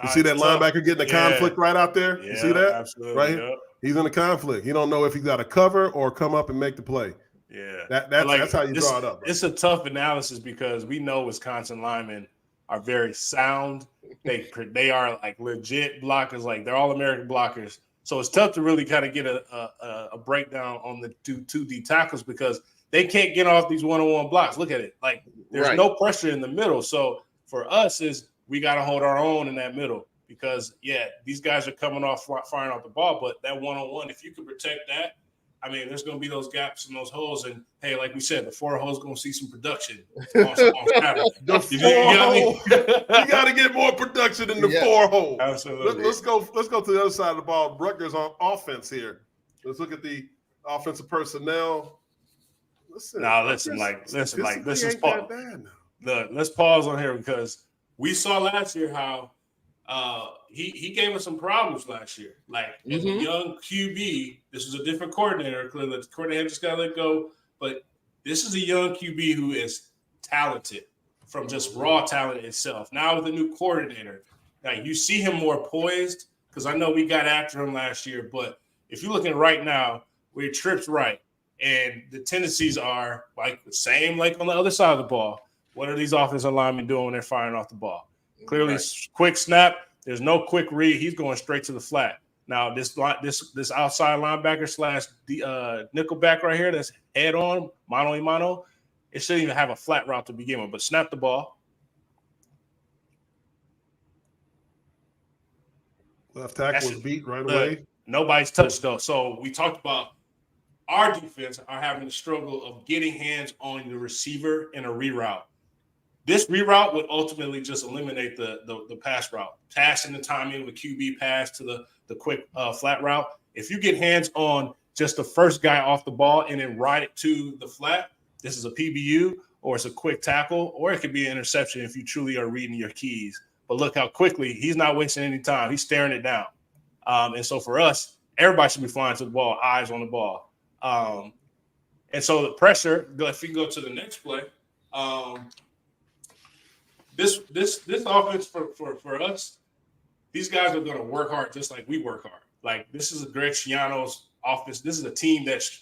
You see that linebacker getting a conflict right out there? You see that? Absolutely. Right? Yep. He's in a conflict. He don't know if he got to cover or come up and make the play. Yeah. That's how you draw it up. Right? It's a tough analysis because we know Wisconsin linemen are very sound. They are like legit blockers, like they're all American blockers. So it's tough to really kind of get a breakdown on the two D tackles because they can't get off these one-on-one blocks. Look at it. Like there's no pressure in the middle. So for us is we got to hold our own in that middle because these guys are coming off firing off the ball, but that one-on-one, if you can protect that, I mean, there's going to be those gaps and those holes. And, hey, like we said, the 4 holes going to see some production on Saturday. You got to get more production in the 4 hole. Absolutely. Let's go to the other side of the ball. Rutgers on offense here. Let's look at the offensive personnel. Listen, this is Paul. Let's pause on here because we saw last year how he gave us some problems last year. Like as a young QB, this is a different coordinator. Clearly, the coordinator just got to let go. But this is a young QB who is talented from just raw talent itself. Now with a new coordinator, like you see him more poised because I know we got after him last year. But if you're looking right now, where your trip's right, and the tendencies are like the same, like on the other side of the ball. What are these offensive linemen doing when they're firing off the ball? Clearly, quick snap. There's no quick read. He's going straight to the flat. Now, this outside linebacker slash nickelback right here that's head on, mano a mano, it shouldn't even have a flat route to begin with, but snap the ball. Left tackle was beat right away. Nobody's touched, though. So we talked about our defense are having the struggle of getting hands on the receiver in a reroute. This reroute would ultimately just eliminate the pass route. Passing the timing with QB pass to the quick flat route. If you get hands on just the first guy off the ball and then ride it to the flat, this is a PBU or it's a quick tackle or it could be an interception if you truly are reading your keys. But look how quickly he's not wasting any time. He's staring it down. And so for us, everybody should be flying to the ball, eyes on the ball. And so the pressure, if you go to the next play, this offense for us, these guys are going to work hard just like we work hard. Like this is a Greg Schiano's offense. This is a team that's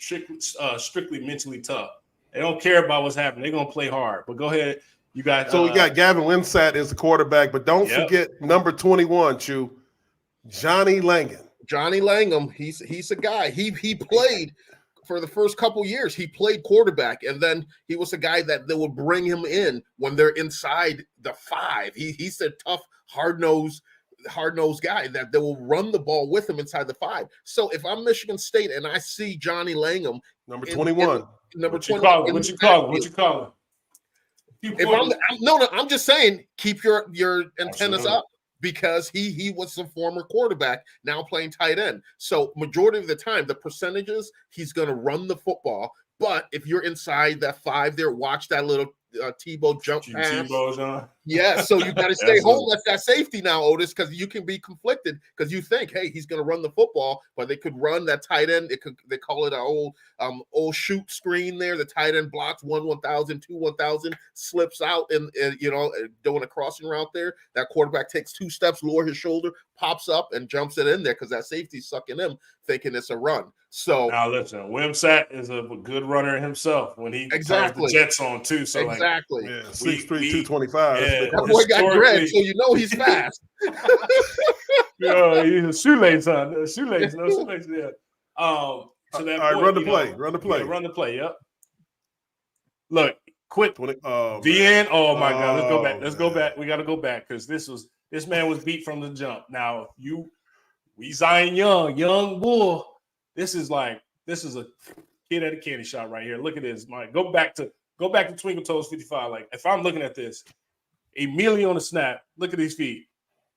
strictly mentally tough. They don't care about what's happening. They're going to play hard. But go ahead. You got so we got Gavin Wimsatt as the quarterback, but don't forget number 21, Chew, Johnny Langham. Johnny Langham, he's a guy. He played for the first couple years. He played quarterback, and then he was a guy that they would bring him in when they're inside the 5. He's a tough, hard-nosed guy that they will run the ball with him inside the 5. So if I'm Michigan State and I see Johnny Langham, number 21, number 21, what you call him? I'm just saying, keep your antennas up. Because he was a former quarterback, now playing tight end. So majority of the time, the percentages, he's going to run the football. But if you're inside that 5 there, watch that little Tebow jump pass. Yeah, so you got to stay home. That's that safety now, Otis, because you can be conflicted because you think, hey, he's going to run the football, but they could run that tight end. They call it an old shoot screen there. The tight end blocks 1,000, 1,000, slips out and doing a crossing route there. That quarterback takes 2 steps, lower his shoulder, pops up and jumps it in there because that safety's sucking him, thinking it's a run. So now listen, Wimsatt is a good runner himself when he turns the Jets on too. So exactly, 6'3", 225. Yeah, that boy got dread, so you know he's fast. He's a shoelace, huh? No shoelace. Yeah. So that all right, run the play. Yeah, run the play. Yep. Look, quick. DN. Oh my God. Let's go back. We got to go back because this man was beat from the jump. Now we Zion young bull. This is a kid at a candy shop right here. Look at this, Mike. Go back to Twinkle Toes 55. Like if I'm looking at this, immediately on the snap, look at these feet.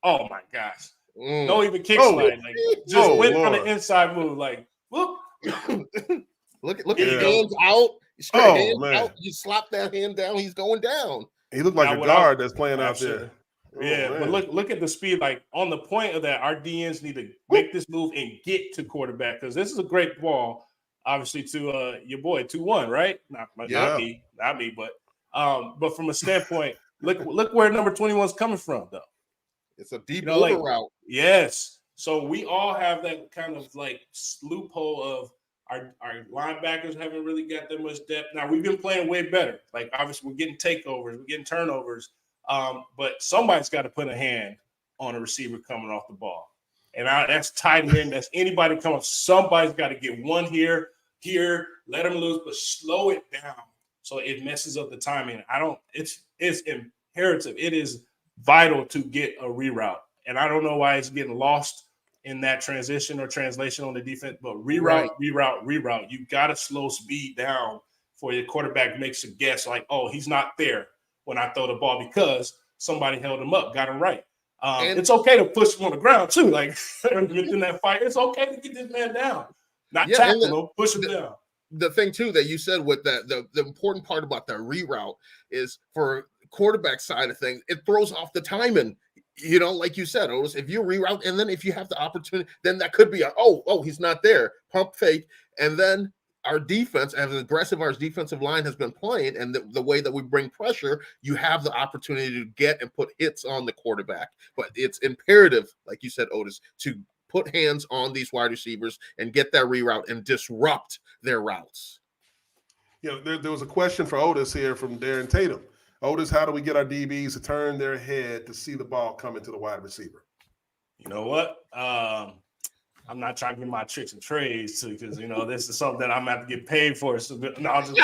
Oh my gosh. Don't even kick slide. Like just went on the inside move. Like whoop. look at his hands out. Hands out. You slap that hand down, he's going down. He looked like a guard that's playing out there. Yeah, but look at the speed. Like on the point of that, our DNs need to make this move and get to quarterback because this is a great ball, obviously to your boy 2-1, right? Not me, but from a standpoint, look where number 21 is coming from though. It's a deep route. Yes, so we all have that kind of like loophole of our linebackers haven't really got that much depth. Now we've been playing way better. Like obviously we're getting takeovers, we're getting turnovers. But somebody's got to put a hand on a receiver coming off the ball. And that's tight end. That's anybody coming. Somebody's got to get one here, let him loose, but slow it down so it messes up the timing. It's imperative. It is vital to get a reroute. And I don't know why it's getting lost in that transition or translation on the defense, but reroute. You got to slow speed down for your quarterback makes a guess like, oh, he's not there when I throw the ball because somebody held him up, got him right. It's okay to push him on the ground too. Like within that fight, it's okay to get this man down. Not tackle him, push him down. The thing too that you said with that, the important part about the reroute is for quarterback side of things, it throws off the timing. You know, like you said, Otis, if you reroute and then if you have the opportunity, then that could be he's not there. Pump fake, and then our defense, as aggressive our defensive line has been playing, and the way that we bring pressure, you have the opportunity to get and put hits on the quarterback. But it's imperative, like you said, Otis, to put hands on these wide receivers and get that reroute and disrupt their routes. You know, there was a question for Otis here from Darren Tatum. Otis, how do we get our DBs to turn their head to see the ball coming to the wide receiver? You know what? I'm not trying to get my tricks and trades too, because this is something that I'm gonna have to get paid for. So no, I'll just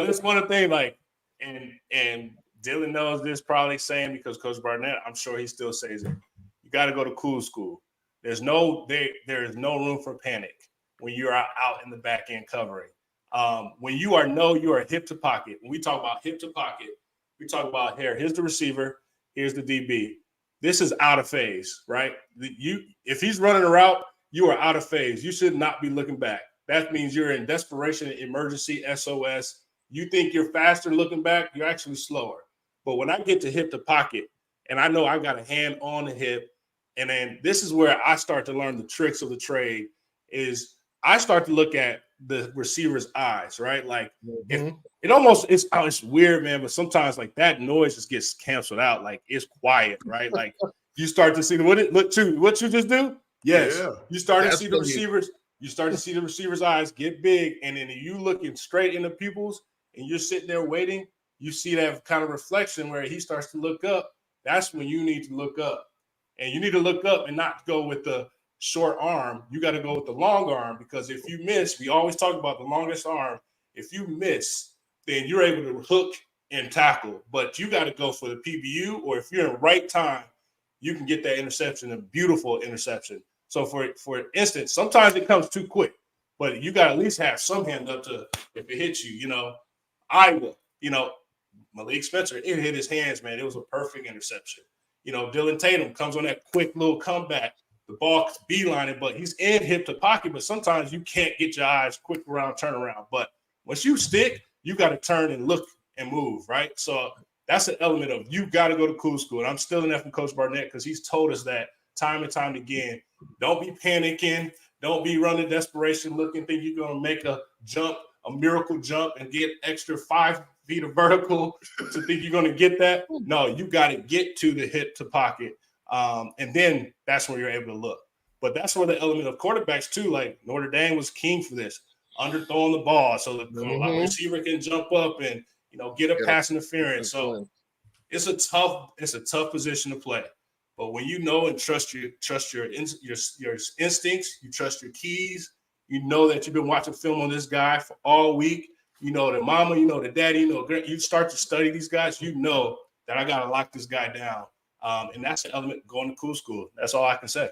this one thing, like, and Dylan knows this probably saying because Coach Barnett, I'm sure he still says it. You got to go to cool school. There is no room for panic when you are out in the back end covering. When you are hip to pocket. When we talk about hip to pocket, we talk about here's the receiver, here's the DB. This is out of phase, right? If he's running a route, you are out of phase. You should not be looking back. That means you're in desperation, emergency, SOS. You think you're faster looking back, you're actually slower. But when I get to hip to pocket, and I know I've got a hand on the hip, and then this is where I start to learn the tricks of the trade, is I start to look at the receiver's eyes, right? Like it's weird, man, but sometimes like that noise just gets canceled out. Like it's quiet, right? Like you start to see what you just do. Yes. Yeah. You start to see the receivers. You start to see the receiver's eyes get big. And then you looking straight in the pupils and you're sitting there waiting, you see that kind of reflection where he starts to look up. That's when you need to look up. And you need to look up and not go with the short arm. You got to go with the long arm, because if you miss, we always talk about the longest arm. If you miss, then you're able to hook and tackle. But you got to go for the PBU, or if you're in right time, you can get that interception, a beautiful interception. So for instance, sometimes it comes too quick, but you got to at least have some hand up to if it hits you. Malik Spencer, it hit his hands, man. It was a perfect interception. Dylan Tatum comes on that quick little comeback. The ball beelining, but he's in hip to pocket. But sometimes you can't get your eyes quick around, turn around. But once you stick, you got to turn and look and move, right? So that's an element of you got to go to cool school. And I'm still in that from Coach Barnett, because he's told us that time and time again. Don't be panicking. Don't be running desperation looking, think you're going to make a jump, a miracle jump, and get extra 5 feet of vertical to think you're going to get that. No, you got to get to the hip to pocket. And then that's when you're able to look. But that's where the element of quarterbacks too, like Notre Dame was king for this, underthrowing the ball so the receiver can jump up and get a pass interference. So it's a tough position to play. But when you know and trust your instincts, you trust your keys, that you've been watching film on this guy for all week. The mama, the daddy, you start to study these guys. That I got to lock this guy down. And that's an element going to cool school. That's all I can say.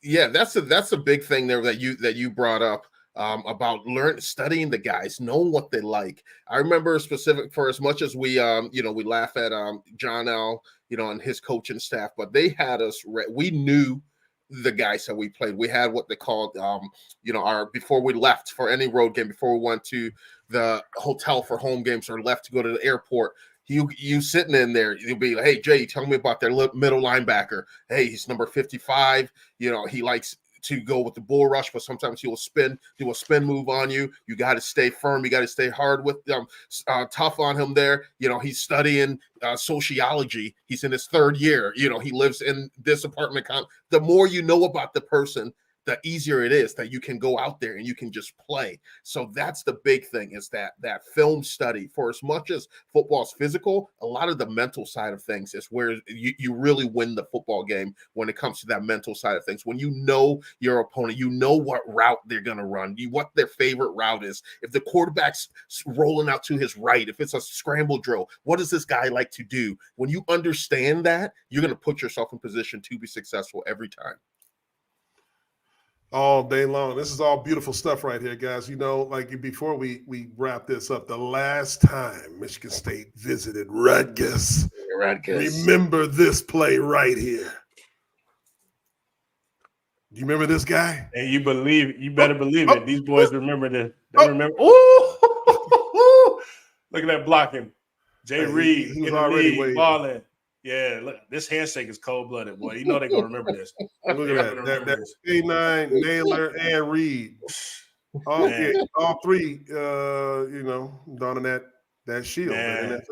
Yeah, that's a big thing there that you brought up. About studying the guys, knowing what they like. I remember specific for as much as we we laugh at John L, and his coaching staff, but they had us we knew the guys that we played. We had what they called our before we left for any road game, before we went to the hotel for home games or left to go to the airport. You sitting in there, you'll be like, hey Jay, tell me about their middle linebacker. Hey, he's number 55. He likes to go with the bull rush, but sometimes he will do a spin move on you. You got to stay firm. You got to stay hard with them, tough on him there. He's studying sociology. He's in his third year. He lives in this apartment. The more you know about the person, the easier it is that you can go out there and you can just play. So that's the big thing, is that film study. For as much as football's physical, a lot of the mental side of things is where you really win the football game when it comes to that mental side of things. When you know your opponent, you know what route they're going to run, what their favorite route is. If the quarterback's rolling out to his right, if it's a scramble drill, what does this guy like to do? When you understand that, you're going to put yourself in position to be successful every time. All day long. This is all beautiful stuff right here, guys. Like before we wrap this up, the last time Michigan State visited Rutgers, remember this play right here. Do you remember this guy? And you better believe it. These boys remember this. They remember. Ooh! Look at that blocking. Jay Reed he was already balling. Yeah, look, this handshake is cold-blooded, boy. They're going to remember this. Look at that A9, Naylor, and Reed. All three, donning that shield. Man,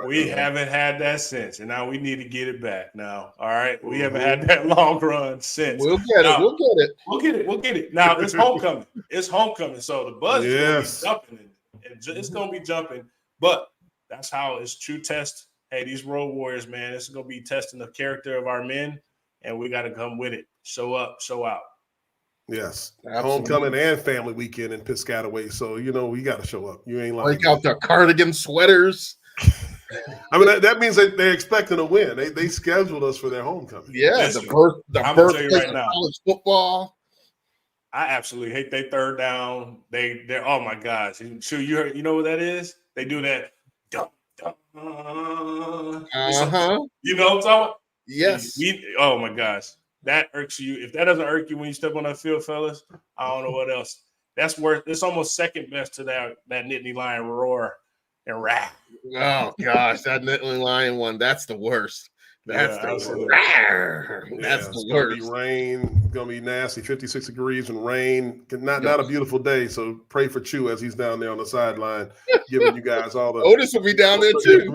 we haven't had that since, and now we need to get it back now. All right? We haven't had that long run since. We'll get it. We'll get it. Now, it's homecoming. So the buzz is going to be jumping. It's going to be jumping. But that's how it's true test. Hey, these Road Warriors, man, this is going to be testing the character of our men, and we got to come with it. Show up, show out. Yes. Absolutely. Homecoming and family weekend in Piscataway. So, we got to show up. You ain't lying. Break out the cardigan sweaters. I mean, that means they're expecting to win. They scheduled us for their homecoming. Yeah, Listen, the birthday of college football. I absolutely hate they third down. They're oh, my gosh. Sure, you know what that is? They do that. You know what I'm talking about? Yes. Oh my gosh, that irks you. If that doesn't irk you when you step on that field, fellas, I don't know what else. That's worth. It's almost second best to that Nittany Lion roar and rap. Oh gosh, that Nittany Lion one. That's the worst. That's the worst. Gonna be rain. Gonna be nasty. 56 degrees and rain. Not a beautiful day. So pray for Chew as he's down there on the sideline, giving you guys all the. Otis will be down there too.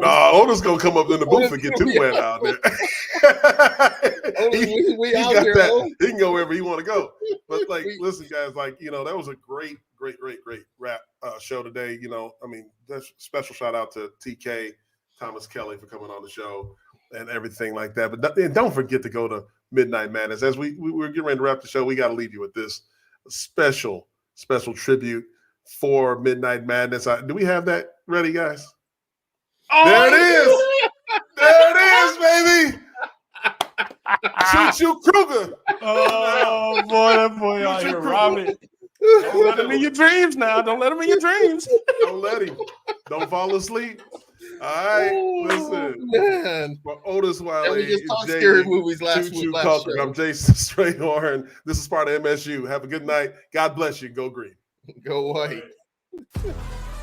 Otis gonna come up in the booth and get too wet out there. we out here. He can go wherever he want to go. But listen, guys, that was a great rap show today. Special shout out to TK. Thomas Kelley for coming on the show and everything like that. But don't forget to go to Midnight Madness. As we're getting ready to wrap the show, we got to leave you with this special tribute for Midnight Madness. Do we have that ready, guys? Oh, there it is. There it is, baby. Choo Kruger. Oh, boy, that boy out here robbing. Don't let him in your dreams now. Don't let him in your dreams. Don't let him. Don't fall asleep. All right, listen. Man. For Otis Wiley, we just talked scary movies last week. I'm Jason Strayhorn. This is Sparta MSU. Have a good night. God bless you. Go green. Go white.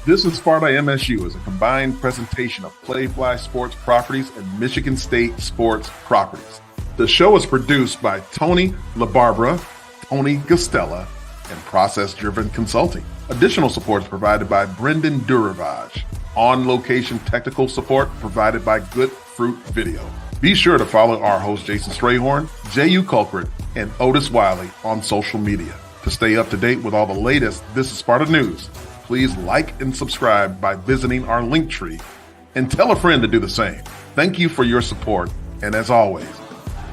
This is Sparta MSU is a combined presentation of Playfly Sports Properties and Michigan State Sports Properties. The show is produced by Tony LaBarbera, Tony Gustella, and Process Driven Consulting. Additional support is provided by Brendan Duravage. On-location technical support provided by Good Fruit Video. Be sure to follow our host Jason Strayhorn, Jehuu Caulcrick, and Otis Wiley on social media. To stay up to date with all the latest This is Sparta news, please like and subscribe by visiting our link tree and tell a friend to do the same. Thank you for your support, and as always,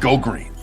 go green.